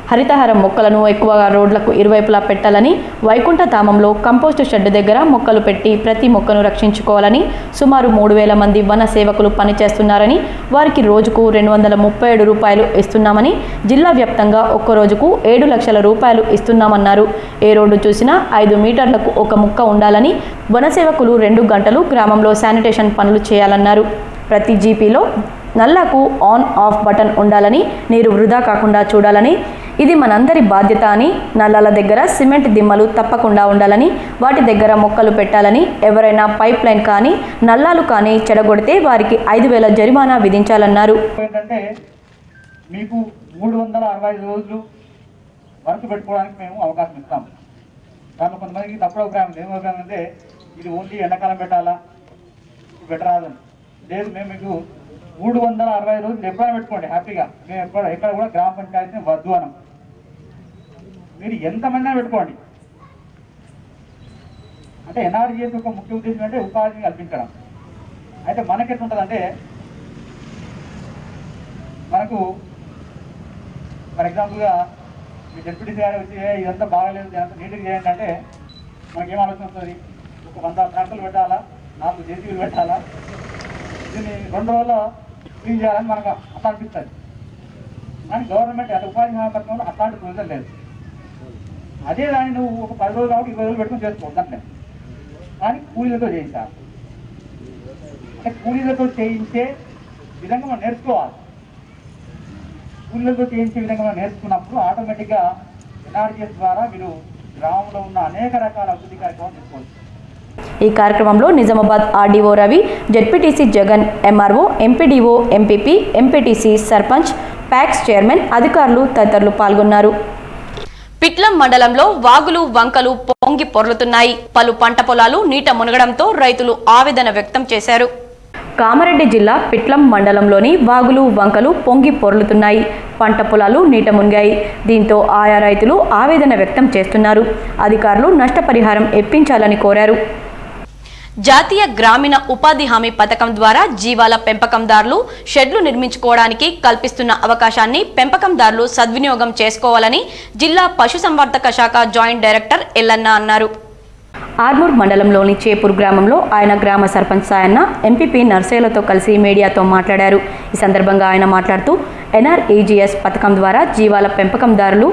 హరితహారం మొక్కలను ఎక్కువగా రోడ్లకు ఇరువైపులా పెట్టాలని, వైకుంఠ ధామంలో కంపోస్టు షెడ్ దగ్గర మొక్కలు పెట్టి ప్రతి మొక్కను రక్షించుకోవాలని, సుమారు 3000 మంది వన సేవకులు పనిచేస్తున్నారని, వారికి రోజుకు 237 రూపాయలు ఇస్తున్నామని, జిల్లా వ్యాప్తంగా ఒక్క రోజుకు 7 లక్షల రూపాయలు ఇస్తున్నామన్నారు. ఏ రోడ్డు చూసినా 5 మీటర్లకు ఒక మొక్క ఉండాలని, వన సేవకులు 2 గంటలు గ్రామంలో శానిటేషన్ పనులు చేయాలన్నారు. ప్రతి జీపీలో నల్లకు ఆన్ ఆఫ్ బటన్ ఉండాలని, నీరు వృధా కాకుండా చూడాలని, ఇది మనందరి బాధ్యత అని, నల్లాల దగ్గర సిమెంట్ దిమ్మలు తప్పకుండా ఉండాలని, వాటి దగ్గర మొక్కలు పెట్టాలని, ఎవరైనా పైప్ లైన్ కానీ నల్లాలు కానీ చెడగొడితే వారికి 5000 జరిమానా విధించాలన్నారు. ఏంటంటే మీకు 365 రోజులు వర్క్ పెట్టుకోవడానికి మేము అవకాశం ఇస్తాం. దాంట్లో కొంతమందికి తప్పుడు అభిప్రాయం ఏం అభిప్రాయం అంటే ఇది ఓన్లీ ఎండాకాలం పెట్టాలా, పెట్టరాదని లేదు. మేము మీకు 365 రోజులు ఎప్పుడైనా పెట్టుకోండి హ్యాపీగా. మేము ఎక్కడ కూడా గ్రామ పంచాయతీని వద్దు అనం. మీరు ఎంతమంది పెట్టుకోండి. అంటే NREGS యొక్క ముఖ్య ఉద్దేశం అంటే ఉపాధిని కల్పించడం. అయితే మనకి ఎట్లుంటుందంటే మనకు ఫర్ ఎగ్జాంపుల్గా మీ డెప్యూటీ గారు వచ్చి ఇదంతా బాగాలేదు, ఇదంతా నీట్గా చేయండి అంటే మనకేం ఆలోచన వస్తుంది? ఒక 100 ట్రాక్టర్లు పెట్టాలా, 4 JCBలు పెట్టాలా, దీన్ని 2 రోజుల్లో క్లీన్ చేయాలని మనకు అట్లా అనిపిస్తుంది. కానీ గవర్నమెంట్ అంటే ఉపాధి హామీ పథకంలో అట్లాంటి ప్రొవిజన్ లేదు. అదే దాన్ని నువ్వు ఒక 10 రోజులు కాబట్టి 20 రోజులు పెట్టుకుని చేసుకోవద్దంటే, కానీ కూలీలతో చేయించాలి. అంటే కూలీలతో చేయించే విధంగా మనం నేర్చుకోవాలి. కూలీలతో చేయించే విధంగా మనం నేర్చుకున్నప్పుడు ఆటోమేటిక్గా NREGS ద్వారా మీరు గ్రామంలో ఉన్న అనేక రకాల అభివృద్ధి కార్యక్రమాలు చేసుకోవచ్చు. ఈ కార్యక్రమంలో Nizamabad RDO Ravi, ZPTC Jagan, MRO, MPDO, MPP, MPTC, sarpanch, packs chairman, అధికారులు తదితరులు పాల్గొన్నారు. పిట్లం మండలంలో వాగులు, వంకలు పొంగి పొర్లుతున్నాయి. పలు పంట పొలాలు నీట మునగడంతో రైతులు ఆవేదన వ్యక్తం చేశారు. కామారెడ్డి జిల్లా పిట్లం మండలంలోని వాగులు, వంకలు పొంగి పొర్లుతున్నాయి. పంట పొలాలు నీట మునిగాయి. దీంతో ఆయా రైతులు ఆవేదన వ్యక్తం చేస్తున్నారు. అధికారులు నష్టపరిహారం ఇప్పించాలని కోరారు. జాతీయ గ్రామీణ ఉపాధి హామీ పథకం ద్వారా జీవాల పెంపకందారులు షెడ్లు నిర్మించుకోవడానికి కల్పిస్తున్న అవకాశాన్ని పెంపకందారులు సద్వినియోగం చేసుకోవాలని జిల్లా పశుసంవర్ధక శాఖ జాయింట్ డైరెక్టర్ ఎల్లన్న అన్నారు. ఆర్మూర్ మండలంలోని చేపూర్ గ్రామంలో ఆయన గ్రామ సర్పంచ్ సాయన్న, ఎంపీపీ నర్సేలతో కలిసి మీడియాతో మాట్లాడారు. ఈ సందర్భంగా ఆయన మాట్లాడుతూ NREGS పథకం ద్వారా జీవాల పెంపకందారులు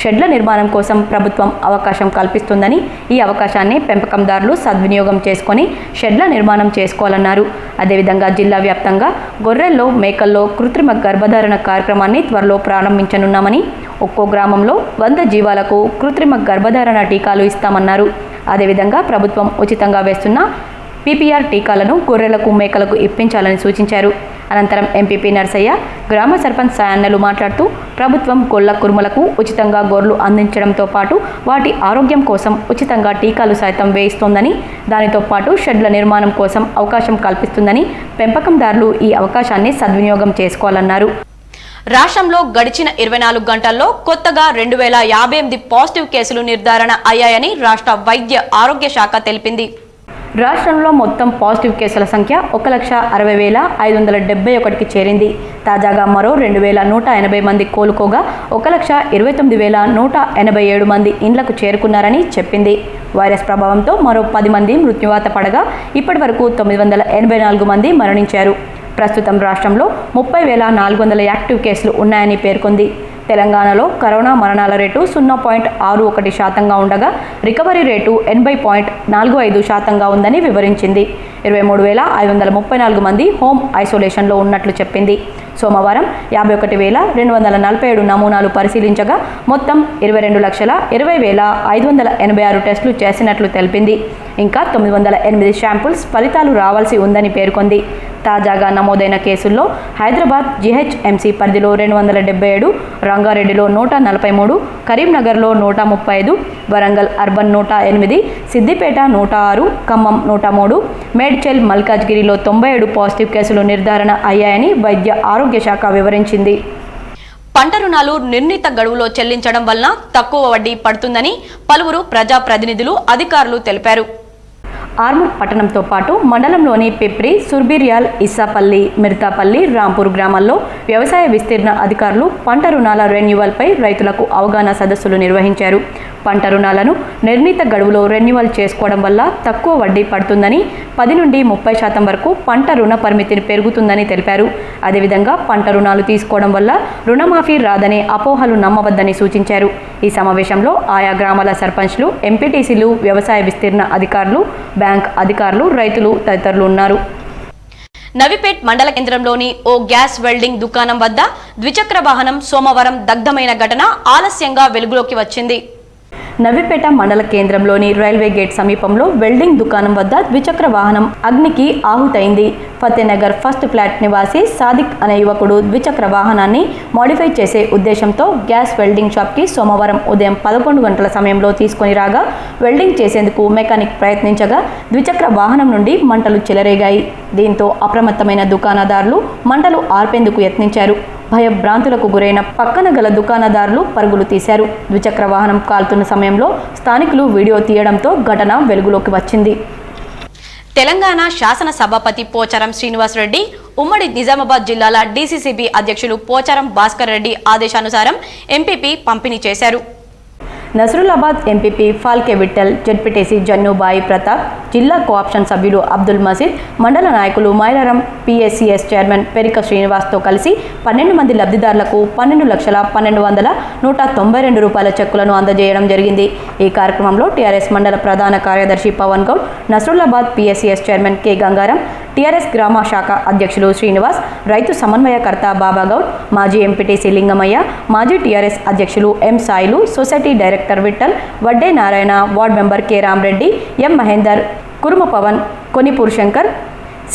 షెడ్ల నిర్మాణం కోసం ప్రభుత్వం అవకాశం కల్పిస్తుందని, ఈ అవకాశాన్ని పెంపకందారులు సద్వినియోగం చేసుకొని షెడ్ల నిర్మాణం చేసుకోవాలన్నారు. అదేవిధంగా జిల్లా వ్యాప్తంగా గొర్రెల్లో, మేకల్లో కృత్రిమ గర్భధారణ కార్యక్రమాన్ని త్వరలో ప్రారంభించనున్నామని, ఒక్కో గ్రామంలో 100 జీవాలకు కృత్రిమ గర్భధారణ టీకాలు ఇస్తామన్నారు. అదేవిధంగా ప్రభుత్వం ఉచితంగా వేస్తున్న పీపీఆర్ టీకాలను గొర్రెలకు మేకలకు ఇప్పించాలని సూచించారు. అనంతరం ఎంపీపీ నర్సయ్య, గ్రామ సర్పంచ్ సాయన్నలు మాట్లాడుతూ ప్రభుత్వం గొల్ల కురుమలకు ఉచితంగా గొర్రెలు అందించడంతో పాటు వాటి ఆరోగ్యం కోసం ఉచితంగా టీకాలు సైతం వేయిస్తోందని, దానితో పాటు షెడ్ల నిర్మాణం కోసం అవకాశం కల్పిస్తుందని, పెంపకందారులు ఈ అవకాశాన్ని సద్వినియోగం చేసుకోవాలన్నారు. రాష్ట్రంలో గడిచిన 24 గంటల్లో కొత్తగా 2058 పాజిటివ్ కేసులు నిర్ధారణ అయ్యాయని రాష్ట్ర వైద్య ఆరోగ్య శాఖ తెలిపింది. రాష్ట్రంలో మొత్తం పాజిటివ్ కేసుల సంఖ్య 1,60,571కి చేరింది. తాజాగా మరో 2,180 మంది కోలుకోగా 1,29,187 మంది ఇండ్లకు చేరుకున్నారని చెప్పింది. వైరస్ ప్రభావంతో మరో 10 మంది మృత్యువాత పడగా ఇప్పటి వరకు 984 మంది మరణించారు. ప్రస్తుతం రాష్ట్రంలో 30,400 యాక్టివ్ కేసులు ఉన్నాయని పేర్కొంది. తెలంగాణలో కరోనా మరణాల రేటు 0.61% ఉండగా రికవరీ రేటు 80.45% ఉందని వివరించింది. 23,534 మంది హోమ్ ఐసోలేషన్లో ఉన్నట్లు చెప్పింది. సోమవారం 51,247 నమూనాలు పరిశీలించగా మొత్తం 22,20,586 టెస్టులు చేసినట్లు తెలిపింది. ఇంకా 908 శాంపుల్స్ ఫలితాలు రావాల్సి ఉందని పేర్కొంది. తాజాగా నమోదైన కేసుల్లో హైదరాబాద్ జీహెచ్ఎంసీ పరిధిలో 277, రంగారెడ్డిలో 143, కరీంనగర్లో 135, వరంగల్ అర్బన్ 108, సిద్దిపేట 106, ఖమ్మం 103, మేడ్చల్ మల్కాజ్గిరిలో 97 పాజిటివ్ కేసులు నిర్ధారణ అయ్యాయని వైద్య ఆరోగ్య శాఖ వివరించింది. పంట రుణాలు నిర్ణీత గడువులో చెల్లించడం వలన తక్కువ వడ్డీ పడుతుందని పలువురు ప్రజాప్రతినిధులు, అధికారులు తెలిపారు. ఆర్మూర్ పట్టణంతో పాటు మండలంలోని పిప్రి, సుర్బిర్యాల్, ఇస్సాపల్లి, మిర్తాపల్లి, రాంపూర్ గ్రామాల్లో వ్యవసాయ విస్తీర్ణ అధికారులు పంట రుణాల రెన్యువల్పై రైతులకు అవగాహన సదస్సులు నిర్వహించారు. పంట రుణాలను నిర్ణీత గడువులో రెన్యువల్ చేసుకోవడం వల్ల తక్కువ వడ్డీ పడుతుందని, 10 నుండి 30% వరకు పంట రుణ పరిమితిని పెరుగుతుందని తెలిపారు. అదేవిధంగా పంట రుణాలు తీసుకోవడం వల్ల రుణమాఫీ రాదనే అపోహలు నమ్మవద్దని సూచించారు. ఈ సమావేశంలో ఆయా గ్రామాల సర్పంచ్లు, ఎంపీటీసీలు, వ్యవసాయ విస్తీర్ణ అధికారులు, బ్యాంక్ అధికారులు, రైతులు తదితరులు ఉన్నారు. నవిపేట్ మండల కేంద్రంలోని ఓ గ్యాస్ వెల్డింగ్ దుకాణం వద్ద ద్విచక్ర వాహనం సోమవారం దగ్ధమైన ఘటన ఆలస్యంగా వెలుగులోకి వచ్చింది. నవిపేట మండల కేంద్రంలోని రైల్వే గేట్ సమీపంలో వెల్డింగ్ దుకాణం వద్ద ద్విచక్ర వాహనం అగ్నికి ఆహుతైంది. ఫతేనగర్ ఫస్ట్ ఫ్లాట్ నివాసి సాదిక్ అనే యువకుడు ద్విచక్ర వాహనాన్ని మోడిఫై చేసే ఉద్దేశంతో గ్యాస్ వెల్డింగ్ షాప్కి సోమవారం ఉదయం 11 గంటల సమయంలో తీసుకొని రాగా వెల్డింగ్ చేసేందుకు మెకానిక్ ప్రయత్నించగా ద్విచక్ర వాహనం నుండి మంటలు చెలరేగాయి. దీంతో అప్రమత్తమైన దుకాణదారులు మంటలు ఆర్పేందుకు యత్నించారు. భయభ్రాంతులకు గురైన పక్కన గల దుకాణదారులు పరుగులు తీశారు. ద్విచక్ర వాహనం కాల్తున్న సమయంలో స్థానికులు వీడియో తీయడంతో ఘటన వెలుగులోకి వచ్చింది. తెలంగాణ శాసన సభాపతి పోచారం శ్రీనివాస్ రెడ్డి, ఉమ్మడి నిజామాబాద్ జిల్లాల డీసీసీబీ అధ్యక్షులు పోచారం భాస్కర్ రెడ్డి ఆదేశానుసారం ఎంపీపీ పంపిణీ చేశారు. నసరులాబాద్ ఎంపీపీ ఫాల్కే విఠల్, జడ్పీటీసీ జన్నుబాయి ప్రతాప్, జిల్లా కోఆప్షన్ సభ్యులు అబ్దుల్ మసీద్, మండల నాయకులు మైలారం పీఎస్సీఎస్ చైర్మన్ పెరిక శ్రీనివాస్తో కలిసి 12 మంది లబ్ధిదారులకు 12,12,192 రూపాయల చెక్కులను అందజేయడం జరిగింది. ఈ కార్యక్రమంలో టీఆర్ఎస్ మండల ప్రధాన కార్యదర్శి Pavan Goud, Nasarullabad PSCS chairman K Gangaram, TRS గ్రామ శాఖ అధ్యక్షులు శ్రీనివాస్, రైతు సమన్వయకర్త బాబాగౌడ్, మాజీ ఎంపీటీసీ లింగమయ్య, మాజీ టీఆర్ఎస్ అధ్యక్షులు M Sailu, society director Vithal, Vadde Narayana, ward member K Ramareddy, M Mahender, Kuruma Pavan, Konipur Shankar,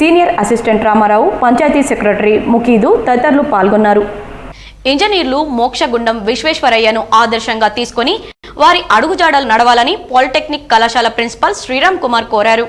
senior assistant Ramarao, panchayat secretary Mukeedu తదితరులు పాల్గొన్నారు. ఇంజనీర్లు మోక్షగుండం విశ్వేశ్వరయ్యను ఆదర్శంగా తీసుకొని వారి అడుగుజాడలు నడవాలని పాలిటెక్నిక్ కళాశాల ప్రిన్సిపల్ శ్రీరామ్ కుమార్ కోరారు.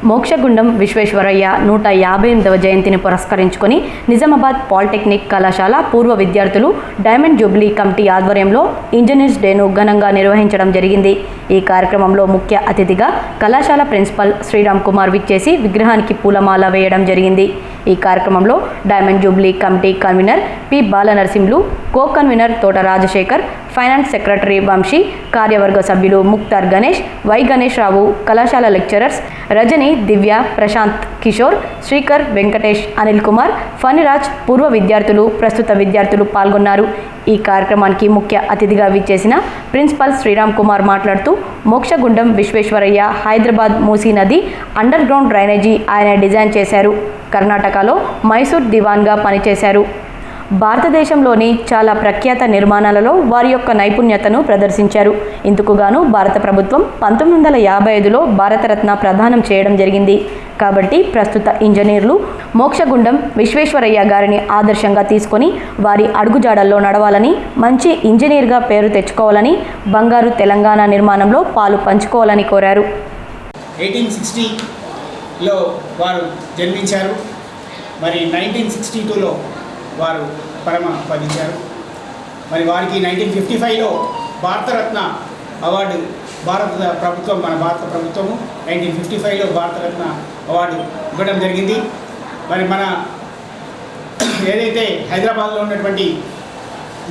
మోక్షగుండం విశ్వేశ్వరయ్య 158వ జయంతిని పురస్కరించుకొని నిజామాబాద్ పాలిటెక్నిక్ కళాశాల పూర్వ విద్యార్థులు డైమండ్ జూబ్లీ కమిటీ ఆధ్వర్యంలో ఇంజనీర్స్ డేను ఘనంగా నిర్వహించడం జరిగింది. ఈ కార్యక్రమంలో ముఖ్య అతిథిగా కళాశాల ప్రిన్సిపల్ శ్రీరామ్ కుమార్ విచ్చేసి విగ్రహానికి పూలమాల వేయడం జరిగింది. ఈ కార్యక్రమంలో diamond jubilee committee convener P Balanarasimhulu, co convener Thota Rajasekhar, finance secretary Vamshi, కార్యవర్గ సభ్యులు ముక్తార్ గణేష్, వై గణేష్ రావు, కళాశాల లెక్చరర్స్ రజని, దివ్య, ప్రశాంత్, కిషోర్, శ్రీకర్, వెంకటేష్, అనిల్ కుమార్, ఫణిరాజ్, పూర్వ విద్యార్థులు, ప్రస్తుత విద్యార్థులు పాల్గొన్నారు. ఈ కార్యక్రమానికి ముఖ్య అతిథిగా విచ్చేసిన ప్రిన్సిపల్ శ్రీరామ్ కుమార్ మాట్లాడుతూ మోక్షగుండం విశ్వేశ్వరయ్య హైదరాబాద్ మూసీ నది అండర్ గ్రౌండ్ డ్రైనేజీ ఆయన డిజైన్ చేశారు. కర్ణాటకలో మైసూర్ దివాన్గా పనిచేశారు. భారతదేశంలోని చాలా ప్రఖ్యాత నిర్మాణాలలో వారి యొక్క నైపుణ్యతను ప్రదర్శించారు. ఇందుకుగాను భారత ప్రభుత్వం 1955లో భారతరత్న ప్రదానం చేయడం జరిగింది. కాబట్టి ప్రస్తుత ఇంజనీర్లు మోక్షగుండం విశ్వేశ్వరయ్య గారిని ఆదర్శంగా తీసుకొని వారి అడుగుజాడల్లో నడవాలని, మంచి ఇంజనీర్గా పేరు తెచ్చుకోవాలని, బంగారు తెలంగాణ నిర్మాణంలో పాలు పంచుకోవాలని కోరారు. 1860లో వారు జన్మించారు. మరి 1962లో వారు పరమపదించారు. మరి వారికి 1955లో భారతరత్న అవార్డు భారత ప్రభుత్వము 1955లో భారతరత్న అవార్డు ఇవ్వడం జరిగింది. మరి మన ఏదైతే హైదరాబాద్లో ఉన్నటువంటి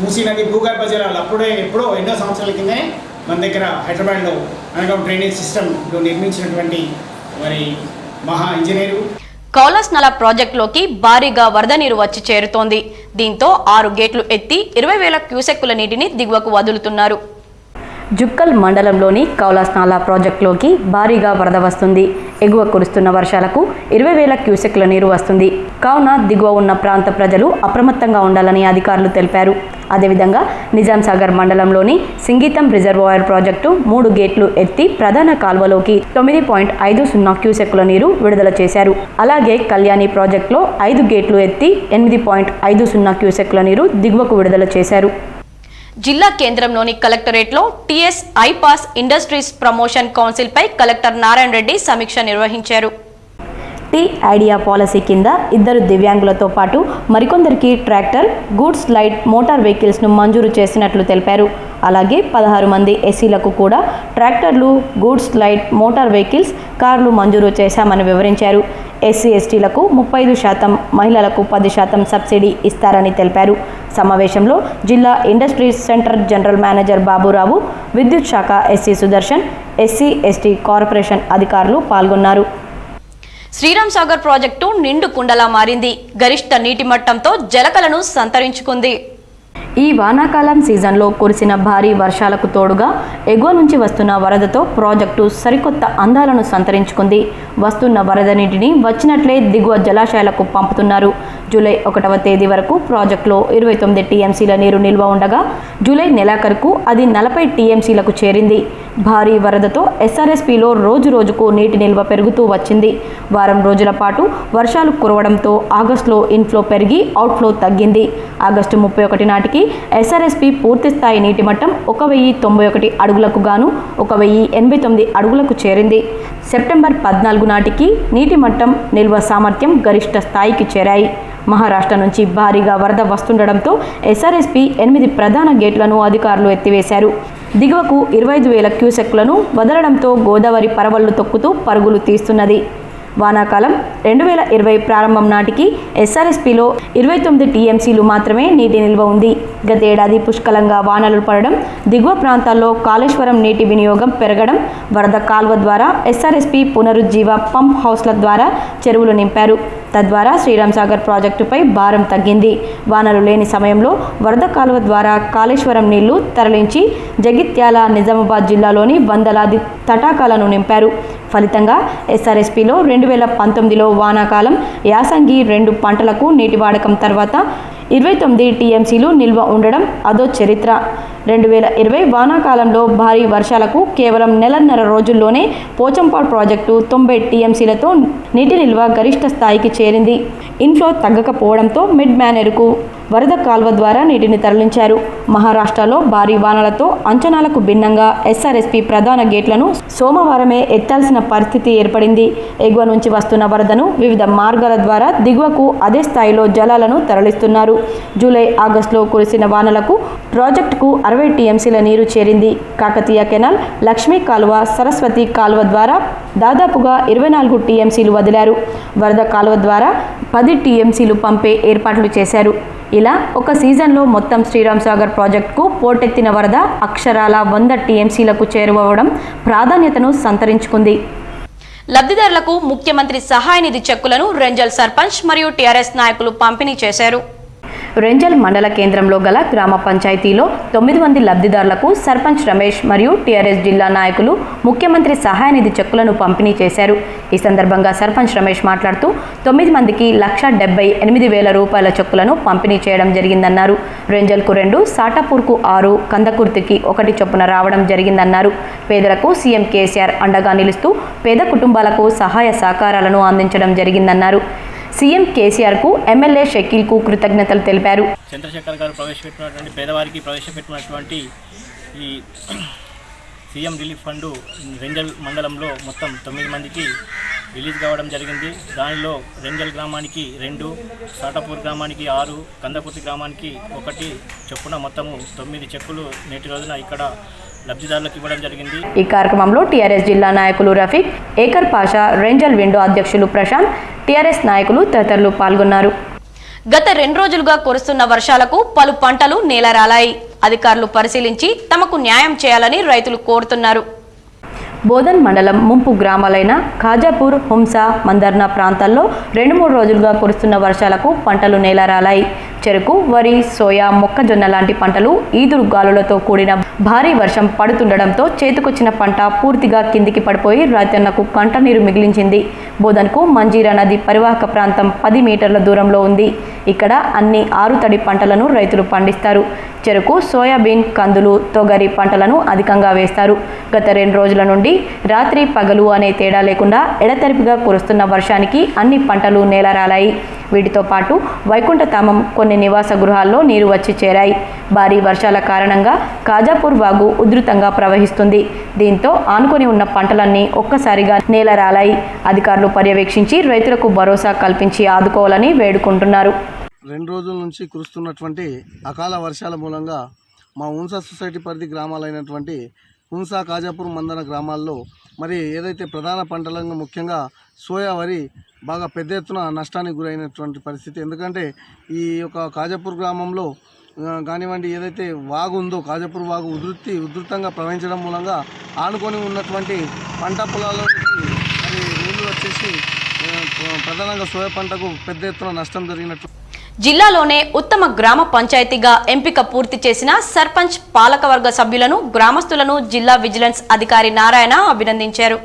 మూసీ నది భూగర్భ జలాలు ఎప్పుడో ఎన్నో సంవత్సరాల కిందే మన దగ్గర హైదరాబాద్లో అండర్గ్రౌండ్ డ్రైనేజ్ సిస్టంలో నిర్మించినటువంటి మరి మహా ఇంజనీరు. కౌలాస్ నలా ప్రాజెక్టులోకి భారీగా వరద నీరు వచ్చి చేరుతోంది. దీంతో 6 గేట్లు ఎత్తి 20,000 క్యూసెక్కుల నీటిని దిగువకు వదులుతున్నారు. జుక్కల్ మండలంలోని కౌలాస్ నాలా ప్రాజెక్టులోకి భారీగా వరద వస్తుంది. ఎగువ కురుస్తున్న వర్షాలకు 20,000 క్యూసెక్ల నీరు వస్తుంది. కావున దిగువ ఉన్న ప్రాంత ప్రజలు అప్రమత్తంగా ఉండాలని అధికారులు తెలిపారు. అదేవిధంగా నిజాం సాగర్ మండలంలోని సింగీతం రిజర్వాయర్ ప్రాజెక్టు 3 గేట్లు ఎత్తి ప్రధాన కాల్వలోకి 9.50 క్యూసెక్ల నీరు విడుదల చేశారు. అలాగే కళ్యాణి ప్రాజెక్టులో 5 గేట్లు ఎత్తి 8.50 క్యూసెక్ల నీరు దిగువకు విడుదల చేశారు. జిల్లా కేంద్రంలోని కలెక్టరేట్లో TS iPASS industries promotion council పై కలెక్టర్ నారాయణ రెడ్డి సమీక్ష నిర్వహించారు. టీ ఐడియా పాలసీ కింద 2 దివ్యాంగులతో పాటు మరికొందరికి ట్రాక్టర్, గూడ్స్ లైట్ మోటార్ వెహికల్స్ను మంజూరు చేసినట్లు తెలిపారు. అలాగే 16 మంది ఎస్సీలకు కూడా ట్రాక్టర్లు, గూడ్స్ లైట్ మోటార్ వెహికల్స్, కార్లు మంజూరు చేశామని వివరించారు. ఎస్సీ ఎస్టీలకు 35%, మహిళలకు 10% సబ్సిడీ ఇస్తారని తెలిపారు. సమావేశంలో జిల్లా industries centre general manager Baburao, విద్యుత్ శాఖ SC Sudarshan, SC ST corporation అధికారులు పాల్గొన్నారు. శ్రీరామ్ సాగర్ ప్రాజెక్టు నిండు కుండలా మారింది. గరిష్ట నీటి మట్టంతో జలకలను సంతరించుకుంది. ఈ వానాకాలం సీజన్లో కురిసిన భారీ వర్షాలకు తోడుగా ఎగువ నుంచి వస్తున్న వరదతో ప్రాజెక్టు సరికొత్త అందాలను సంతరించుకుంది. వస్తున్న వరద నీటిని వచ్చినట్లే దిగువ జలాశయాలకు పంపుతున్నారు. జూలై 1వ తేదీ వరకు ప్రాజెక్టులో 29 టీఎంసీల నీరు నిల్వ ఉండగా జూలై నెలాఖరుకు అది 40 టీఎంసీలకు చేరింది. భారీ వరదతో ఎస్ఆర్ఎస్పీలో రోజుకు నీటి నిల్వ పెరుగుతూ వచ్చింది. వారం రోజుల పాటు వర్షాలు కురవడంతో ఆగస్టులో ఇన్ఫ్లో పెరిగి అవుట్ఫ్లో తగ్గింది. ఆగస్టు 31 నాటికి ఎస్ఆర్ఎస్పీ పూర్తిస్థాయి నీటి మట్టం 1091 అడుగులకు గాను 1089 అడుగులకు చేరింది. సెప్టెంబర్ 14 నాటికి నీటి మట్టం, నిల్వ సామర్థ్యం గరిష్ట స్థాయికి చేరాయి. మహారాష్ట్ర నుంచి భారీగా వరద వస్తుండడంతో ఎస్ఆర్ఎస్పీ 8 ప్రధాన గేట్లను అధికారులు ఎత్తివేశారు. దిగువకు 25,000 క్యూసెక్లను వదలడంతో గోదావరి పరవళ్లు తొక్కుతూ పరుగులు తీస్తున్నది. వానాకాలం 2020 ప్రారంభం నాటికి ఎస్ఆర్ఎస్పీలో 29 టీఎంసీలు మాత్రమే నీటి నిల్వ ఉంది. గతేడాది పుష్కలంగా వానలు పడడం, దిగువ ప్రాంతాల్లో కాళేశ్వరం నీటి వినియోగం పెరగడం, వరద కాల్వ ద్వారా ఎస్ఆర్ఎస్పీ పునరుజ్జీవ పంప్ హౌస్ల ద్వారా చెరువులు నింపారు. తద్వారా శ్రీరామ్ సాగర్ ప్రాజెక్టుపై భారం తగ్గింది. వానలు లేని సమయంలో వరద కాలువ ద్వారా కాళేశ్వరం నీళ్లు తరలించి జగిత్యాల, నిజామాబాద్ జిల్లాలోని వందలాది తటాకాలను నింపారు. ఫలితంగా ఎస్ఆర్ఎస్పీలో 2019లో వానాకాలం, యాసంగి 2 పంటలకు నీటి వాడకం తర్వాత 29 టీఎంసీలు నిల్వ ఉండడం అదో చరిత్ర. 2020 వానాకాలంలో భారీ వర్షాలకు కేవలం నెలన్నర రోజుల్లోనే పోచంపాడు ప్రాజెక్టు 90 టీఎంసీలతో నీటి నిల్వ గరిష్ట స్థాయికి చేరింది. ఇన్ఫ్లో తగ్గకపోవడంతో మిడ్ మేనేరుకు వరద కాల్వ ద్వారా నీటిని తరలించారు. మహారాష్ట్రలో భారీ వానలతో అంచనాలకు భిన్నంగా ఎస్ఆర్ఎస్పీ ప్రధాన గేట్లను సోమవారమే ఎత్తాల్సిన పరిస్థితి ఏర్పడింది. ఎగువ నుంచి వస్తున్న వరదను వివిధ మార్గాల ద్వారా దిగువకు అదే స్థాయిలో జలాలను తరలిస్తున్నారు. జూలై, ఆగస్టులో కురిసిన వానలకు ప్రాజెక్టుకు 60 టీఎంసీల నీరు చేరింది. కాకతీయ కెనాల్, లక్ష్మీ కాలువ, సరస్వతి కాలువ ద్వారా దాదాపుగా 24 టీఎంసీలు వదిలారు. వరద కాలువ ద్వారా 10 టీఎంసీలు పంపే ఏర్పాట్లు చేశారు. ఇలా ఒక సీజన్లో మొత్తం శ్రీరామ్ సాగర్ ప్రాజెక్టుకు పోటెత్తిన వరద అక్షరాల 100 టీఎంసీలకు చేరువవడం ప్రాధాన్యతను సంతరించుకుంది. లబ్ధిదారులకు ముఖ్యమంత్రి సహాయ నిధి చెక్కులను రెంజల్ సర్పంచ్ మరియు టీఆర్ఎస్ నాయకులు పంపిణీ చేశారు. రెంజల్ మండల కేంద్రంలో గల గ్రామ పంచాయతీలో 9 మంది లబ్ధిదారులకు సర్పంచ్ రమేష్ మరియు టీఆర్ఎస్ జిల్లా నాయకులు ముఖ్యమంత్రి సహాయ నిధి చెక్కులను పంపిణీ చేశారు. ఈ సందర్భంగా సర్పంచ్ రమేష్ మాట్లాడుతూ 9 మందికి 1,78,000 రూపాయల చెక్కులను పంపిణీ చేయడం జరిగిందన్నారు. రెంజల్కు 2, సాటాపూర్కు 6, కందకుర్తికి 1 చొప్పున రావడం జరిగిందన్నారు. పేదలకు సీఎం కేసీఆర్ అండగా నిలుస్తూ పేద కుటుంబాలకు సహాయ సహకారాలను అందించడం జరిగిందన్నారు. సీఎం కేసీఆర్కు ఎమ్మెల్యే షకీల్కు కృతజ్ఞతలు తెలిపారు. చంద్రశేఖర్ గారు ప్రవేశపెట్టినటువంటి పేదవారికి ప్రవేశపెట్టినటువంటి ఈ సీఎం రిలీఫ్ ఫండ్ రెంజల్ మండలంలో మొత్తం 9 మందికి రిలీజ్ కావడం జరిగింది. దానిలో రెంజల్ గ్రామానికి 2, సాటాపూర్ గ్రామానికి 6, కందకుర్తి గ్రామానికి 1 చొప్పున మొత్తము 9 చెక్కులు నేటి రోజున ఇక్కడ లబ్ధిదారులకు ఇవ్వడం జరిగింది. ఈ కార్యక్రమంలో టీఆర్ఎస్ జిల్లా నాయకులు రఫీక్, ఏకర్ పాషా, రెంజల్ విండో అధ్యక్షులు ప్రశాంత్, టీఆర్ఎస్ నాయకులు తదితరులు పాల్గొన్నారు. గత 2 రోజులుగా కురుస్తున్న వర్షాలకు పలు పంటలు నేలరాలాయి. అధికారులు పరిశీలించి తమకు న్యాయం చేయాలని రైతులు కోరుతున్నారు. బోధన్ మండలం ముంపు గ్రామాలైన ఖాజాపూర్, హుంసా, మందర్నా ప్రాంతాల్లో 2-3 రోజులుగా కురుస్తున్న వర్షాలకు పంటలు నేలరాలాయి. చెరుకు, వరి, సోయా, మొక్కజొన్న లాంటి పంటలు ఈదురు గాలులతో కూడిన భారీ వర్షం పడుతుండడంతో చేతికొచ్చిన పంట పూర్తిగా కిందికి పడిపోయి రైతన్నకు కంటనీరు మిగిలించింది. బోధన్కు మంజీరా నది పరివాహక ప్రాంతం 10 మీటర్ల దూరంలో ఉంది. ఇక్కడ అన్ని ఆరుతడి పంటలను రైతులు పండిస్తారు. చెరుకు, సోయాబీన్, కందులు, తొగరి పంటలను అధికంగా వేస్తారు. గత 2 రోజుల నుండి రాత్రి పగలు అనే తేడా లేకుండా ఎడతెరిపిగా కురుస్తున్న వర్షానికి అన్ని పంటలు నేలరాలాయి. వీటితో పాటు వైకుంఠధామం కొన్ని నివాస గృహాల్లో నీరు వచ్చి చేరాయి. భారీ వర్షాల కారణంగా ఖాజాపూర్ వాగు ఉధృతంగా ప్రవహిస్తుంది. దీంతో ఆనుకొని ఉన్న పంటలన్నీ ఒక్కసారిగా నేలరాలాయి. అధికారులు పర్యవేక్షించి రైతులకు భరోసా కల్పించి ఆదుకోవాలని వేడుకుంటున్నారు. 2 రోజుల నుంచి కురుస్తున్నటువంటి అకాల వర్షాల మూలంగా మా హుంసా సొసైటీ పరిధి గ్రామాలైనటువంటి హుంసా, ఖాజాపూర్, మందన గ్రామాల్లో మరి ఏదైతే ప్రధాన పంటలను ముఖ్యంగా సోయా, వరి బాగా పెద్ద ఎత్తున నష్టానికి గురైనటువంటి పరిస్థితి. ఎందుకంటే ఈ యొక్క ఖాజాపూర్ గ్రామంలో కానివ్వండి, ఏదైతే వాగు ఉందో ఖాజాపూర్ వాగు ఉధృతంగా ప్రవహించడం మూలంగా ఆనుకొని ఉన్నటువంటి పంట పొలాల్లోకి మరి నీళ్లు వచ్చేసి ప్రధానంగా సోయా పంటకు పెద్ద ఎత్తున నష్టం జరిగినట్టు. జిల్లాలోనే ఉత్తమ గ్రామ పంచాయతీగా ఎంపిక పూర్తి చేసిన సర్పంచ్, పాలకవర్గ సభ్యులను, గ్రామస్తులను జిల్లా విజిలెన్స్ అధికారి నారాయణ అభినందించారు.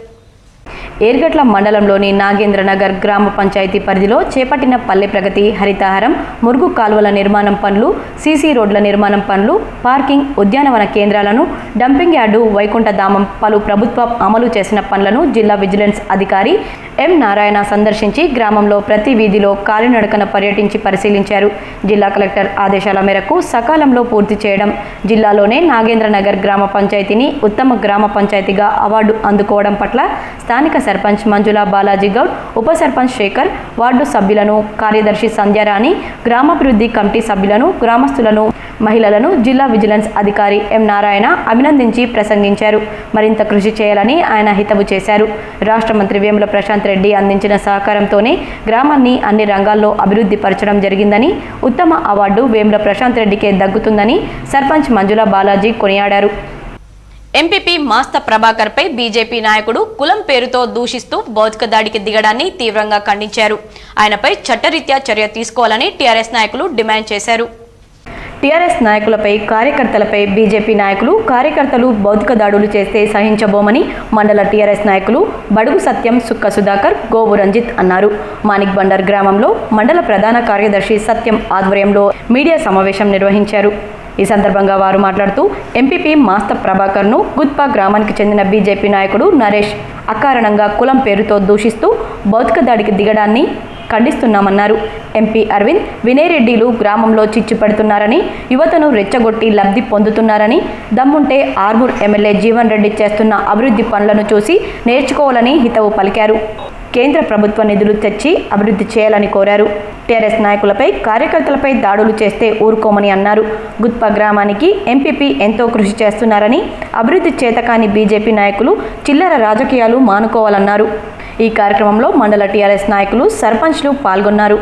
ఏర్గట్ల మండలంలోని నాగేంద్రనగర్ గ్రామ పంచాయతీ పరిధిలో చేపట్టిన పల్లె ప్రగతి, హరితహారం, మురుగు కాలువల నిర్మాణం పనులు, సీసీ రోడ్ల నిర్మాణం పనులు, పార్కింగ్, ఉద్యానవన కేంద్రాలను, డంపింగ్ యార్డు, వైకుంఠధామం పలు ప్రభుత్వం అమలు చేసిన పనులను జిల్లా విజిలెన్స్ అధికారి ఎం నారాయణ సందర్శించి గ్రామంలో ప్రతి వీధిలో కాలినడకన పర్యటించి పరిశీలించారు. జిల్లా కలెక్టర్ ఆదేశాల మేరకు సకాలంలో పూర్తి చేయడం, జిల్లాలోనే నాగేంద్రనగర్ గ్రామ పంచాయతీని ఉత్తమ గ్రామ పంచాయతీగా అవార్డు అందుకోవడం పట్ల స్థానిక సర్పంచ్ మంజుల బాలాజీ గౌడ్, ఉప సర్పంచ్ శేఖర్, వార్డు సభ్యులను, కార్యదర్శి సంధ్యారాణి, గ్రామాభివృద్ధి కమిటీ సభ్యులను, గ్రామస్తులను, మహిళలను జిల్లా విజిలెన్స్ అధికారి ఎం నారాయణ అభినందించి ప్రసంగించారు. మరింత కృషి చేయాలని ఆయన హితవు చేశారు. రాష్ట్ర మంత్రి వేముల ప్రశాంత్ రెడ్డి అందించిన సహకారంతోనే గ్రామాన్ని అన్ని రంగాల్లో అభివృద్ధి పరచడం జరిగిందని, ఉత్తమ అవార్డు వేముల ప్రశాంత్ రెడ్డికే దక్కుతుందని సర్పంచ్ మంజుల బాలాజీ కొనియాడారు. ఎంపీపీ మాస్త ప్రభాకర్ పై బీజేపీ నాయకుడు కులం పేరుతో దూషిస్తూ భౌతిక దాడికి దిగడాన్ని తీవ్రంగా ఖండించారు. ఆయనపై చట్టరీత్యా చర్య తీసుకోవాలని టీఆర్ఎస్ నాయకులు డిమాండ్ చేశారు. టీఆర్ఎస్ నాయకులపై, కార్యకర్తలపై బీజేపీ నాయకులు, కార్యకర్తలు భౌతిక దాడులు చేస్తే సహించబోమని మండల టీఆర్ఎస్ నాయకులు బడుగు సత్యం, సుక్క సుధాకర్, గోవు రంజిత్ అన్నారు. మానిక్ బండర్ గ్రామంలో మండల ప్రధాన కార్యదర్శి సత్యం ఆధ్వర్యంలో మీడియా సమావేశం నిర్వహించారు. ఈ సందర్భంగా వారు మాట్లాడుతూ ఎంపీపీ మాస్త ప్రభాకర్ను గుత్పా గ్రామానికి చెందిన బీజేపీ నాయకుడు నరేష్ అకారణంగా కులం పేరుతో దూషిస్తూ భౌతిక దాడికి దిగడాన్ని ఖండిస్తున్నామన్నారు. ఎంపీ అరవింద్, వినయ్ రెడ్డిలు గ్రామంలో చిచ్చు పెడుతున్నారని, యువతను రెచ్చగొట్టి లబ్ధి పొందుతున్నారని, దమ్ముంటే ఆర్మూర్ ఎమ్మెల్యే జీవన్ రెడ్డి చేస్తున్న అభివృద్ధి పనులను చూసి నేర్చుకోవాలని హితవు పలికారు. కేంద్ర ప్రభుత్వ నిధులు తెచ్చి అభివృద్ధి చేయాలని కోరారు. టీఆర్ఎస్ నాయకులపై, కార్యకర్తలపై దాడులు చేస్తే ఊరుకోమని అన్నారు. గుత్పా గ్రామానికి ఎంపీపీ ఎంతో కృషి చేస్తున్నారని, అభివృద్ధి చేతకాని బీజేపీ నాయకులు చిల్లర రాజకీయాలు మానుకోవాలన్నారు. ఈ కార్యక్రమంలో మండల టీఆర్ఎస్ నాయకులు, సర్పంచ్లు పాల్గొన్నారు.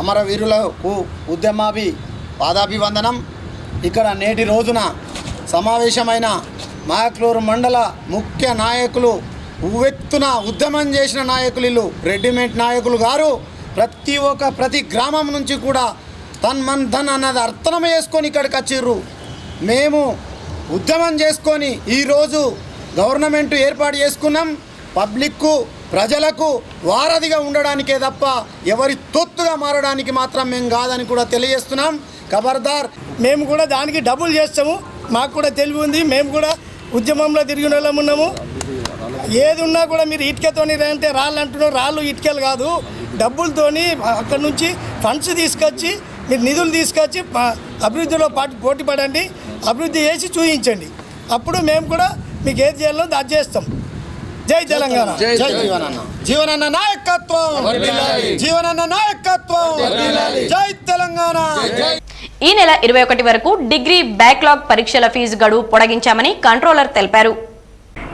అమరవీరులకు ఉద్యమాభి పాదాభివందనం. ఇక్కడ నేటి రోజున సమావేశమైన మాయక్లూరు మండల ముఖ్య నాయకులు, ఉవ్వెత్తున ఉద్యమం చేసిన నాయకులు, రెడ్డిమెంట్ నాయకులు గారు ప్రతి గ్రామం నుంచి కూడా తన్ మన్ ధన్ అన్నది అర్థం చేసుకొని ఇక్కడికి వచ్చిర్రు. మేము ఉద్యమం చేసుకొని ఈరోజు గవర్నమెంట్ ఏర్పాటు చేసుకున్నాం. పబ్లిక్కు ప్రజలకు వారధిగా ఉండడానికే తప్ప ఎవరి తొత్తుగా మారడానికి మాత్రం మేము కాదని కూడా తెలియజేస్తున్నాం. ఖబర్దార్. మేము కూడా దానికి డబ్బులు చేస్తాము. మాకు కూడా తెలివి ఉంది. మేము కూడా ఉద్యమంలో తిరిగిన వాళ్ళం ఉన్నాము. ఏది ఉన్నా కూడా మీరు ఇటుకతోని అంటే రాళ్ళు అంటున్నారు. రాళ్ళు ఇటుకలు కాదు, డబ్బులతోని అక్కడ నుంచి ఫండ్స్ తీసుకొచ్చి మీరు నిధులు తీసుకొచ్చి అభివృద్ధిలో పోటీ పడండి, అభివృద్ధి చేసి చూపించండి. అప్పుడు మేము కూడా మీకు ఏది చేయాలో అది చేస్తాం. జై తెలంగాణ. జై జీవనన్న. జీవనన్న నాయకత్వం. జీవనన్న నాయకత్వం. జై తెలంగాణ. ఈ నెల 21 వరకు డిగ్రీ బ్యాక్లాగ్ పరీక్షల ఫీజు గడువు పొడిగించామని కంట్రోలర్ తెలిపారు.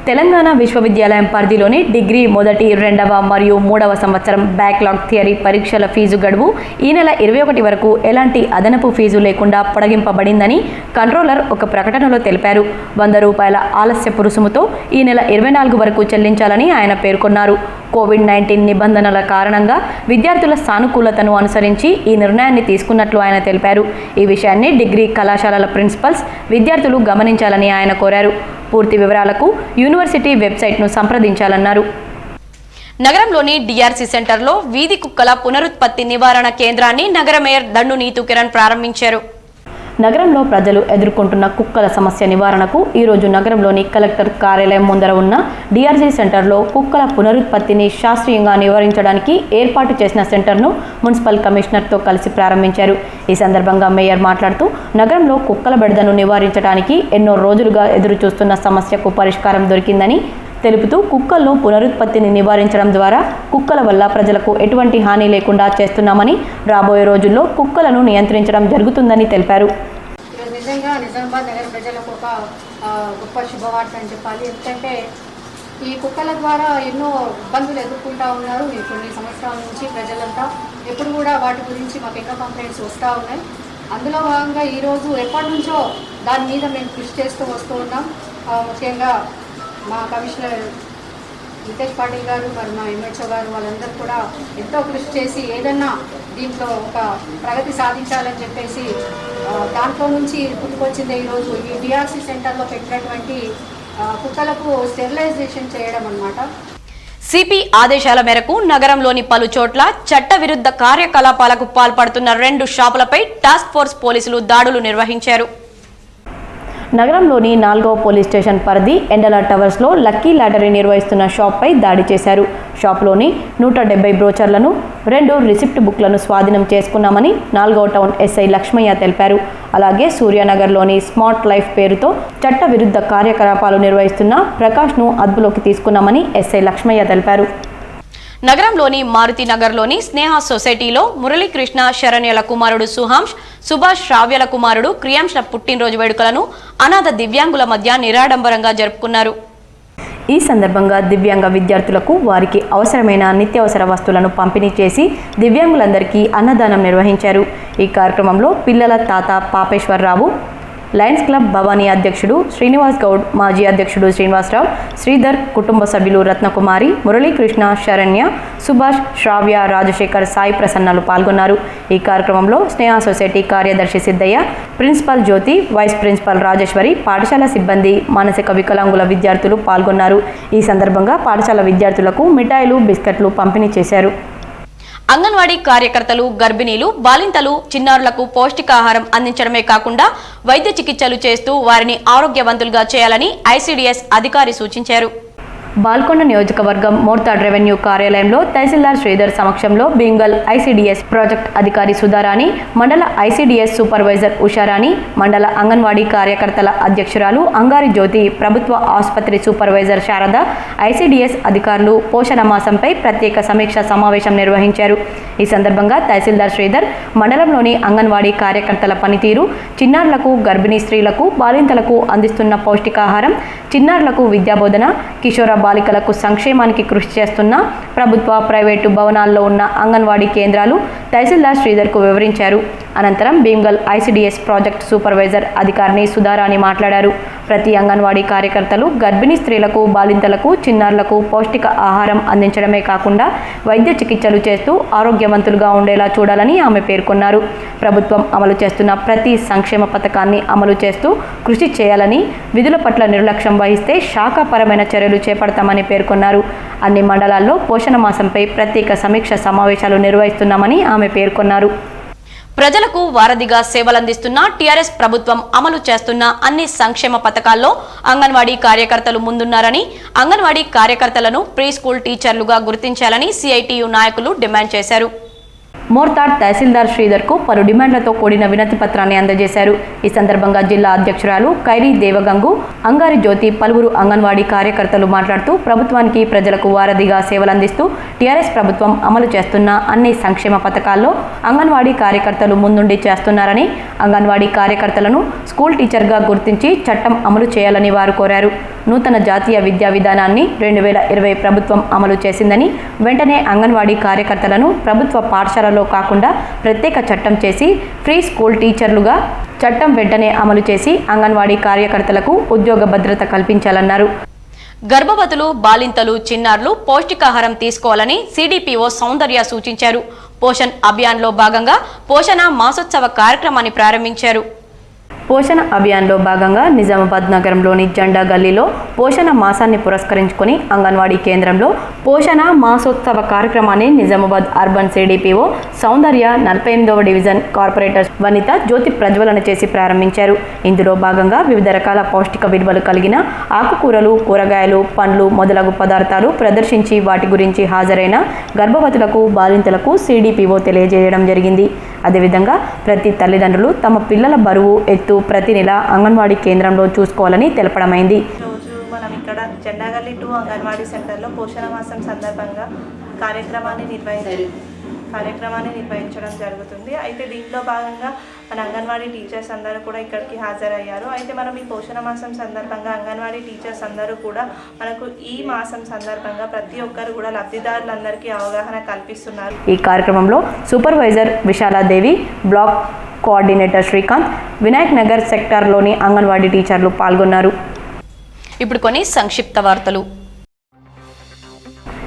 తెలంగాణ విశ్వవిద్యాలయం పరిధిలోని డిగ్రీ మొదటి, రెండవ మరియు మూడవ సంవత్సరం బ్యాక్లాగ్ థియరీ పరీక్షల ఫీజు గడువు ఈ నెల 21 వరకు ఎలాంటి అదనపు ఫీజు లేకుండా పొడిగింపబడిందని కంట్రోలర్ ఒక ప్రకటనలో తెలిపారు. 100 రూపాయల ఆలస్యపు రుసుముతో ఈ నెల 24 వరకు చెల్లించాలని ఆయన పేర్కొన్నారు. కోవిడ్-19 నిబంధనల కారణంగా విద్యార్థుల సానుకూలతను అనుసరించి ఈ నిర్ణయాన్ని తీసుకున్నట్లు ఆయన తెలిపారు. ఈ విషయాన్ని డిగ్రీ కళాశాలల ప్రిన్సిపల్స్, విద్యార్థులు గమనించాలని ఆయన కోరారు. పూర్తి వివరాలకు యూనివర్సిటీ వెబ్సైట్ను సంప్రదించాలన్నారు. నగరంలోని డిఆర్సీ సెంటర్లో వీధి కుక్కల పునరుత్పత్తి నివారణ కేంద్రాన్ని నగర మేయర్ దండు నీతు కిరణ్ ప్రారంభించారు. నగరంలో ప్రజలు ఎదుర్కొంటున్న కుక్కల సమస్య నివారణకు ఈరోజు నగరంలోని కలెక్టర్ కార్యాలయం ముందర ఉన్న డిఆర్సీ సెంటర్లో కుక్కల పునరుత్పత్తిని శాస్త్రీయంగా నివారించడానికి ఏర్పాటు చేసిన సెంటర్ను మున్సిపల్ కమిషనర్తో కలిసి ప్రారంభించారు. ఈ సందర్భంగా మేయర్ మాట్లాడుతూ నగరంలో కుక్కల బెడదను నివారించడానికి ఎన్నో రోజులుగా ఎదురుచూస్తున్న సమస్యకు పరిష్కారం దొరికిందని తెలుపుతూ కుక్కల్లో పునరుత్పత్తిని నివారించడం ద్వారా కుక్కల వల్ల ప్రజలకు ఎటువంటి హాని లేకుండా చేస్తున్నామని, రాబోయే రోజుల్లో కుక్కలను నియంత్రించడం జరుగుతుందని తెలిపారు. నిజంగా నిజామాబాద్ నగర ప్రజలకు ఒక గొప్ప శుభవార్త అని చెప్పాలి. ఎందుకంటే ఈ కుక్కల ద్వారా ఎన్నో ఇబ్బందులు ఎదుర్కొంటూ ఉన్నారు కొన్ని సంవత్సరాల నుంచి ప్రజలంతా. ఎప్పుడు కూడా వాటి గురించి మాకు ఎన్నో కంప్లైంట్స్ వస్తూ ఉన్నాయి. అందులో భాగంగా ఈరోజు ఎప్పటి నుంచో దాని మీద మేము కృషి చేస్తూ వస్తూ ఉన్నాం. ముఖ్యంగా మా కమిషనర్ నితేష్ పాటిల్ గారు, మరి మా ఎంహెచ్ఓ గారు వాళ్ళందరూ కూడా ఎంతో కృషి చేసి ఏదన్నా దీంట్లో ఒక ప్రగతి సాధించాలని చెప్పేసి దాంట్లో నుంచి పుట్టుకొచ్చింది ఈరోజు ఈ డిఆర్సీ సెంటర్లో పెట్టినటువంటి కుక్కలకు స్టెరిలైజేషన్ చేయడం అన్నమాట. సిపి ఆదేశాల మేరకు నగరంలోని పలు చోట్ల చట్టవిరుద్ధ కార్యకలాపాలకు పాల్పడుతున్న 2 షాపులపై టాస్క్ ఫోర్స్ పోలీసులు దాడులు నిర్వహించారు. నగరంలోని 4వ పోలీస్ స్టేషన్ పరిధి ఎండల టవర్స్లో లక్కీ లాటరీ నిర్వహిస్తున్న షాప్పై దాడి చేశారు. షాప్లోని 170 బ్రోచర్లను, 2 రిసిప్ట్ బుక్లను స్వాధీనం చేసుకున్నామని 4వ టౌన్ ఎస్ఐ లక్ష్మయ్య తెలిపారు. అలాగే సూర్యనగర్లోని స్మార్ట్ లైఫ్ పేరుతో చట్టవిరుద్ధ కార్యకలాపాలు నిర్వహిస్తున్న ప్రకాష్ను అదుపులోకి తీసుకున్నామని ఎస్ఐ లక్ష్మయ్య తెలిపారు. నగరంలోని మారుతి నగర్లోని స్నేహ సొసైటీలో మురళీకృష్ణ శరణ్యల కుమారుడు సుహాంష్, సుభాష్ శ్రావ్యల కుమారుడు క్రియాంష్ల పుట్టినరోజు వేడుకలను అనాథ దివ్యాంగుల మధ్య నిరాడంబరంగా జరుపుకున్నారు. ఈ సందర్భంగా దివ్యాంగ విద్యార్థులకు వారికి అవసరమైన నిత్యావసర వస్తువులను పంపిణీ చేసి దివ్యాంగులందరికీ అన్నదానం నిర్వహించారు. ఈ కార్యక్రమంలో పిల్లల తాత పాపేశ్వరరావు, లయన్స్ క్లబ్ భవానీ అధ్యక్షుడు శ్రీనివాస్ గౌడ్, మాజీ అధ్యక్షుడు శ్రీనివాసరావు, శ్రీధర్, కుటుంబ సభ్యులు రత్నకుమారి, మురళీకృష్ణ, శరణ్య, సుభాష్, శ్రావ్య, రాజశేఖర్, సాయి ప్రసన్నలు పాల్గొన్నారు. ఈ కార్యక్రమంలో స్నేహ సొసైటీ కార్యదర్శి సిద్ధయ్య, ప్రిన్సిపల్ జ్యోతి, వైస్ ప్రిన్సిపల్ రాజేశ్వరి, పాఠశాల సిబ్బంది, మానసిక వికలాంగుల విద్యార్థులు పాల్గొన్నారు. ఈ సందర్భంగా పాఠశాల విద్యార్థులకు మిఠాయిలు, బిస్కెట్లు పంపిణీ చేశారు. అంగన్వాడీ కార్యకర్తలు, గర్భిణీలు, బాలింతలు, చిన్నారులకు పౌష్టికాహారం అందించడమే కాకుండా వైద్య చికిత్సలు చేస్తూ వారిని ఆరోగ్యవంతులుగా చేయాలని ఐసీడీఎస్ అధికారి సూచించారు. బాల్కొండ నియోజకవర్గం మోర్తాడ్ రెవెన్యూ కార్యాలయంలో తహసీల్దార్ శ్రీధర్ సమక్షంలో బీంగల్ ఐసీడీఎస్ ప్రాజెక్ట్ అధికారి సుధారాణి, మండల ఐసీడీఎస్ సూపర్వైజర్ ఉషారాణి, మండల అంగన్వాడీ కార్యకర్తల అధ్యక్షురాలు అంగారి జ్యోతి, ప్రభుత్వ ఆసుపత్రి సూపర్వైజర్ శారద, ఐసీడీఎస్ అధికారులు పోషణ మాసంపై ప్రత్యేక సమీక్ష సమావేశం నిర్వహించారు. ఈ సందర్భంగా తహసీల్దార్ శ్రీధర్ మండలంలోని అంగన్వాడీ కార్యకర్తల పనితీరు, చిన్నారులకు, గర్భిణీ స్త్రీలకు, బాలింతలకు అందిస్తున్న పౌష్టికాహారం, చిన్నారులకు విద్యాబోధన, కిషోర బాలికలకు సంక్షేమానికి కృషి చేస్తున్న ప్రభుత్వ, ప్రైవేటు భవనాల్లో ఉన్న అంగన్వాడీ కేంద్రాలు తహసీల్దార్ శ్రీధర్కు వివరించారు. అనంతరం భీమ్గల్ ఐసిడిఎస్ ప్రాజెక్ట్ సూపర్వైజర్ అధికారిని సుధారాణి మాట్లాడారు. ప్రతి అంగన్వాడీ కార్యకర్తలు గర్భిణీ స్త్రీలకు, బాలింతలకు, చిన్నారులకు పౌష్టిక ఆహారం అందించడమే కాకుండా వైద్య చికిత్సలు చేస్తూ ఆరోగ్యవంతులుగా ఉండేలా చూడాలని ఆమె పేర్కొన్నారు. ప్రభుత్వం అమలు చేస్తున్న ప్రతి సంక్షేమ పథకాన్ని అమలు చేస్తూ కృషి చేయాలని, విధుల పట్ల నిర్లక్ష్యం వహిస్తే శాఖాపరమైన చర్యలు చేపడతామని పేర్కొన్నారు. అన్ని మండలాల్లో పోషణ మాసంపై ప్రత్యేక సమీక్ష సమావేశాలు నిర్వహిస్తున్నామని ఆమె పేర్కొన్నారు. ప్రజలకు వారధిగా సేవలందిస్తున్న టీఆర్ఎస్ ప్రభుత్వం అమలు చేస్తున్న అన్ని సంక్షేమ పథకాల్లో అంగన్వాడీ కార్యకర్తలు ముందున్నారని, అంగన్వాడీ కార్యకర్తలను ప్రీ స్కూల్ టీచర్లుగా గుర్తించాలని సిఐటియు నాయకులు డిమాండ్ చేశారు. మోర్తాడ్ తహసీల్దార్ శ్రీధర్కు పలు డిమాండ్లతో కూడిన వినతి పత్రాన్ని అందజేశారు. ఈ సందర్భంగా జిల్లా అధ్యక్షురాలు ఖైరీ దేవగంగు, అంగారి జ్యోతి, పలువురు అంగన్వాడీ కార్యకర్తలు మాట్లాడుతూ ప్రభుత్వానికి ప్రజలకు వారధిగా సేవలందిస్తూ టీఆర్ఎస్ ప్రభుత్వం అమలు చేస్తున్న అన్ని సంక్షేమ పథకాల్లో అంగన్వాడీ కార్యకర్తలు ముందుండి చేస్తున్నారని, అంగన్వాడీ కార్యకర్తలను స్కూల్ టీచర్గా గుర్తించి చట్టం అమలు చేయాలని వారు కోరారు. నూతన జాతీయ విద్యా విధానాన్ని 2020 ప్రభుత్వం అమలు చేసిందని, వెంటనే అంగన్వాడీ కార్యకర్తలను ప్రభుత్వ పాఠశాలలో కాకుండా ప్రత్యేక చట్టం చేసి ఫ్రీ స్కూల్ టీచర్లుగా చట్టం వెంటనే అమలు చేసి అంగన్వాడీ కార్యకర్తలకు ఉద్యోగ భద్రత కల్పించాలన్నారు. గర్భవతులు, బాలింతలు, చిన్నారులు పౌష్టికాహారం తీసుకోవాలని సిడిపిఓ సౌందర్య సూచించారు. పోషణ్ అభియాన్లో భాగంగా పోషణ మాసోత్సవ కార్యక్రమాన్ని ప్రారంభించారు. పోషణ అభియాన్లో భాగంగా నిజామాబాద్ నగరంలోని జెండా గల్లీలో పోషణ మాసాన్ని పురస్కరించుకొని అంగన్వాడీ కేంద్రంలో పోషణ మాసోత్సవ కార్యక్రమాన్ని నిజామాబాద్ అర్బన్ సిడిపిఓ సౌందర్య 48వ డివిజన్ కార్పొరేటర్ వనిత జ్యోతి ప్రజ్వలన చేసి ప్రారంభించారు. ఇందులో భాగంగా వివిధ రకాల పౌష్టిక విలువలు కలిగిన ఆకుకూరలు, కూరగాయలు, పండ్లు మొదలగు పదార్థాలు ప్రదర్శించి వాటి గురించి హాజరైన గర్భవతులకు, బాలింతలకు సిడిపిఓ తెలియజేయడం జరిగింది. అదేవిధంగా ప్రతి తల్లిదండ్రులు తమ పిల్లల బరువు, ఎత్తు ప్రతి నెల అంగన్వాడీ కేంద్రంలో చూసుకోవాలని తెలపడమైంది. రోజు మనం ఇక్కడ జెండాగల్లి 2 అంగన్వాడీ సెంటర్లో పోషణ మాసం సందర్భంగా కార్యక్రమాన్ని నిర్వహించడం జరుగుతుంది. అయితే దీంట్లో భాగంగా మన అంగన్వాడీ టీచర్స్ అందరూ కూడా ఇక్కడికి హాజరయ్యారు. అయితే మనం ఈ పోషణ మాసం సందర్భంగా అంగన్వాడీ టీచర్స్ అందరూ కూడా మనకు ఈ మాసం సందర్భంగా ప్రతి ఒక్కరు కూడా లబ్ధిదారులందరికీ అవగాహన కల్పిస్తున్నారు. ఈ కార్యక్రమంలో supervisor Visaladevi, block coordinator Srikanth, Vinayak Nagar సెక్టార్లోని అంగన్వాడీ టీచర్లు పాల్గొన్నారు. ఇప్పుడు కొన్ని సంక్షిప్త వార్తలు.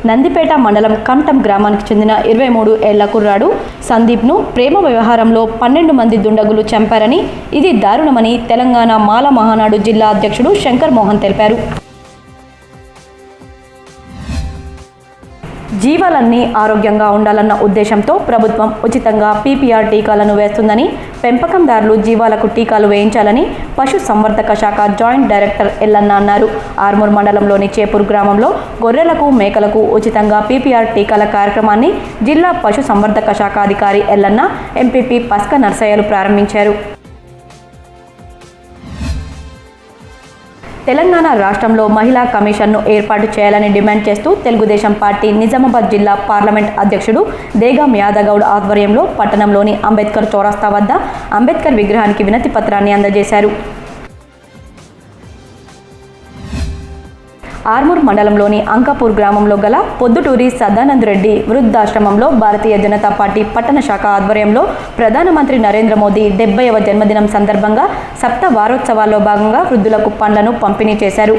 నందిపేట మండలం కంఠం గ్రామానికి చెందిన 23 ఏళ్ల కుర్రాడు సందీప్ను ప్రేమ వ్యవహారంలో 12 మంది దుండగులు చంపారని, ఇది దారుణమని తెలంగాణ మాల మహానాడు జిల్లా అధ్యక్షుడు శంకర్ మోహన్ తెలిపారు. జీవాలన్నీ ఆరోగ్యంగా ఉండాలన్న ఉద్దేశంతో ప్రభుత్వం ఉచితంగా పీపీఆర్ టీకాలను వేస్తుందని, పెంపకందారులు జీవాలకు టీకాలు వేయించాలని పశు సంవర్ధక శాఖ జాయింట్ డైరెక్టర్ ఎల్లన్న అన్నారు. ఆర్మూర్ మండలంలోని చేపూర్ గ్రామంలో గొర్రెలకు, మేకలకు ఉచితంగా పీపీఆర్ టీకాల కార్యక్రమాన్ని జిల్లా పశు సంవర్ధక శాఖ అధికారి ఎల్లన్న, ఎంపీపీ పస్క నర్సయ్యలు ప్రారంభించారు. తెలంగాణ రాష్ట్రంలో మహిళా కమిషన్ను ఏర్పాటు చేయాలని డిమాండ్ చేస్తూ తెలుగుదేశం పార్టీ నిజామాబాద్ జిల్లా పార్లమెంట్ అధ్యక్షుడు దేగం యాదగౌడ్ ఆధ్వర్యంలో పట్టణంలోని అంబేద్కర్ చౌరస్తా వద్ద అంబేద్కర్ విగ్రహానికి వినతి పత్రాన్ని అందజేశారు. ఆర్మూర్ మండలంలోని అంకాపూర్ గ్రామంలో గల పొద్దుటూరి సదానంద్ రెడ్డి వృద్ధాశ్రమంలో భారతీయ జనతా పార్టీ పట్టణ శాఖ ఆధ్వర్యంలో ప్రధానమంత్రి నరేంద్ర మోదీ 70వ జన్మదినం సందర్భంగా సప్త వారోత్సవాల్లో భాగంగా వృద్ధులకు పండ్లను పంపిణీ చేశారు.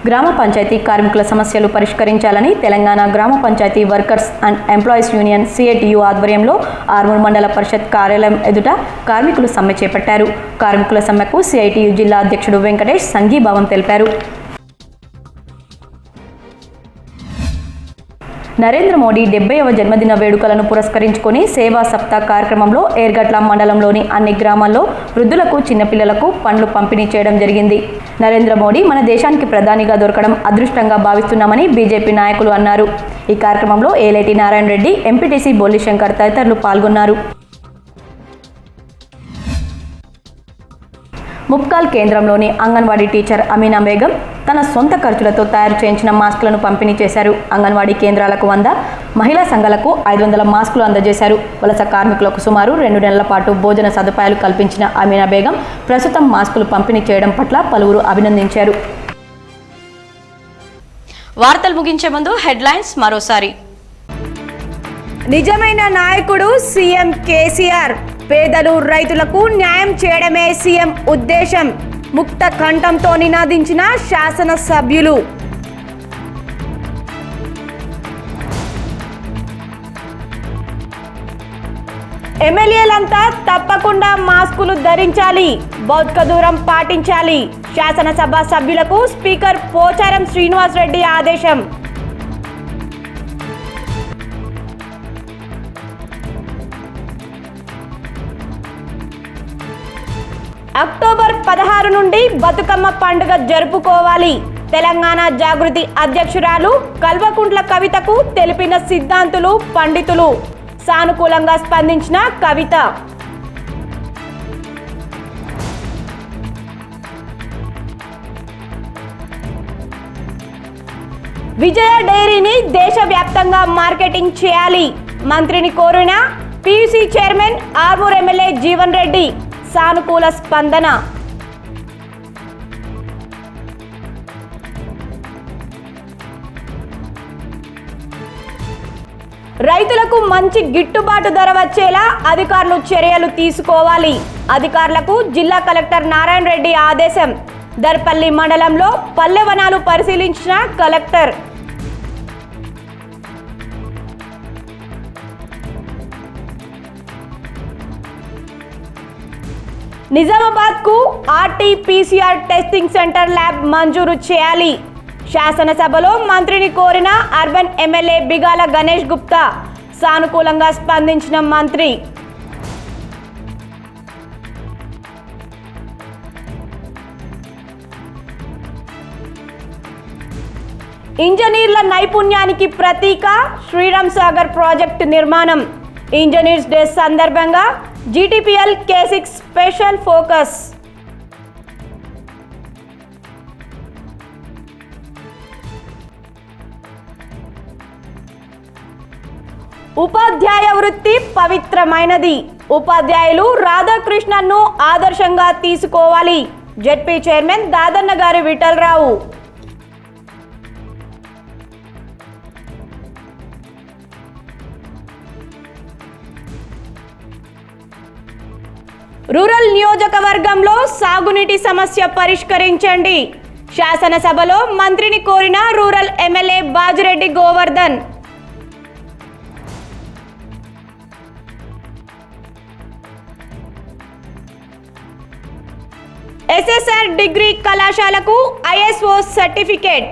గ్రామ పంచాయతీ కార్మికుల సమస్యలు పరిష్కరించాలని తెలంగాణ గ్రామ panchayat workers and employees union CITU ఆధ్వర్యంలో ఆర్మూర్ మండల పరిషత్ కార్యాలయం ఎదుట కార్మికులు సమ్మె చేపట్టారు. కార్మికుల సమ్మెకు సిఐటియు జిల్లా అధ్యక్షుడు వెంకటేష్ సంఘీభావం తెలిపారు. నరేంద్ర మోడీ 70వ జన్మదిన వేడుకలను పురస్కరించుకొని సేవా సప్తా కార్యక్రమంలో ఏర్గట్ల మండలంలోని అన్ని గ్రామాల్లో వృద్ధులకు, చిన్నపిల్లలకు పండ్లు పంపిణీ చేయడం జరిగింది. నరేంద్ర మోడీ మన దేశానికి ప్రధానిగా దొరకడం అదృష్టంగా భావిస్తున్నామని బీజేపీ నాయకులు అన్నారు. ఈ కార్యక్రమంలో ఏలేటి నారాయణ రెడ్డి, ఎంపీటీసీ బొల్లి శంకర్ తదితరులు పాల్గొన్నారు. ముప్కాల్ కేంద్రంలోని అంగన్వాడీ టీచర్ అమీనా బేగం తన సొంత ఖర్చులతో తయారు చేయించిన మాస్కులను పంపిణీ చేశారు. అంగన్వాడీ కేంద్రాలకు 100, మహిళా సంఘాలకు 500 మాస్కులు అందజేశారు. వలస కార్మికులకు సుమారు 2 నెలల పాటు భోజన సదుపాయాలు కల్పించిన అమీనా బేగం ప్రస్తుతం మాస్కులు పంపిణీ చేయడం పట్ల పలువురు అభినందించారు. వార్తలు ముగించే ముందు హెడ్లైన్స్ మరోసారి. నిజమైన నాయకుడు సీఎం కేసీఆర్. పేదలు రైతులకు న్యాయం చేయడమే సీఎం ఉద్దేశం. ముక్త కంఠంతో నినాదించిన శాసనసభ్యులు. ఎమ్మెల్యేలంతా తప్పకుండా మాస్కులు ధరించాలి, భౌతిక దూరం పాటించాలి. శాసనసభ సభ్యులకు స్పీకర్ పోచారం శ్రీనివాస్ రెడ్డి ఆదేశం. అక్టోబర్ 16 నుండి బతుకమ్మ పండుగ జరుపుకోవాలి. తెలంగాణ జాగృతి అధ్యక్షురాలు కల్వకుంట్ల కవితకు తెలిపిన సిద్ధాంతులు, పండితులు. సానుకూలంగా స్పందించిన కవిత. విజయ డైరీని దేశవ్యాప్తంగా మార్కెటింగ్ చేయాలి. మంత్రిని కోరిన PUC chairman Armoor MLA Jeevan Reddy. సానుకూల స్పందన. రైతులకు మంచి గిట్టుబాటు ధర వచ్చేలా అధికారులు చర్యలు తీసుకోవాలి. అధికారులకు జిల్లా కలెక్టర్ నారాయణ రెడ్డి ఆదేశం. దర్పల్లి మండలంలో పల్లె వనాలు పరిశీలించిన కలెక్టర్. నిజామాబాద్ కు ఆర్టీపీసీఆర్ టెస్టింగ్ సెంటర్ ల్యాబ్ మంజూరు చేయాలి. శాసనసభలో మంత్రిని కోరిన అర్బన్ ఎమ్మెల్యే బిగాల గణేష్ గుప్తా. సానుకూలంగా స్పందించిన మంత్రి. ఇంజనీర్ల నైపుణ్యానికి ప్రతీక శ్రీరామ్ సాగర్ ప్రాజెక్టు నిర్మాణం. ఇంజనీర్స్ డే సందర్భంగా జీటీపీఎల్ K6 స్పెషల్ ఫోకస్. ఉపాధ్యాయ వృత్తి పవిత్రమైనది. ఉపాధ్యాయులు రాధాకృష్ణన్ను ఆదర్శంగా తీసుకోవాలి. జెడ్పీ చైర్మన్ దాదన్న గారి విఠలరావు. రూరల్ నియోజకవర్గంలో సాగునీటి సమస్య పరిష్కరించండి. శాసనసభలో మంత్రిని కోరిన rural MLA Bajireddy Govardhan. SSR degree కళాశాలకు ISO సర్టిఫికేట్.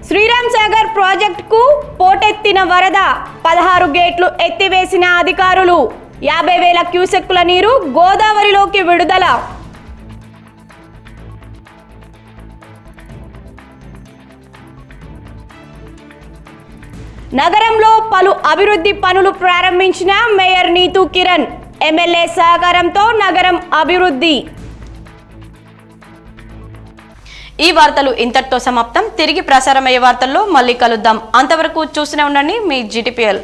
శ్రీరామ్ సాగర్ ప్రాజెక్టుకు పోటెత్తిన వరద. 16 గేట్లు ఎత్తివేసిన అధికారులు. 50,000 క్యూసెక్కుల నీరు గోదావరిలోకి విడుదల. నగరంలో పలు అభివృద్ధి పనులు ప్రారంభించిన మేయర్ నీతూ కిరణ్. ఎమ్మెల్యే సహకారంతో నగరం అభివృద్ధి. ఈ వార్తలు ఇంతటితో సమాప్తం. తిరిగి ప్రసారమయ్యే వార్తల్లో మళ్ళీ కలుద్దాం. అంతవరకు చూస్తూనే ఉండండి మీ GTPL.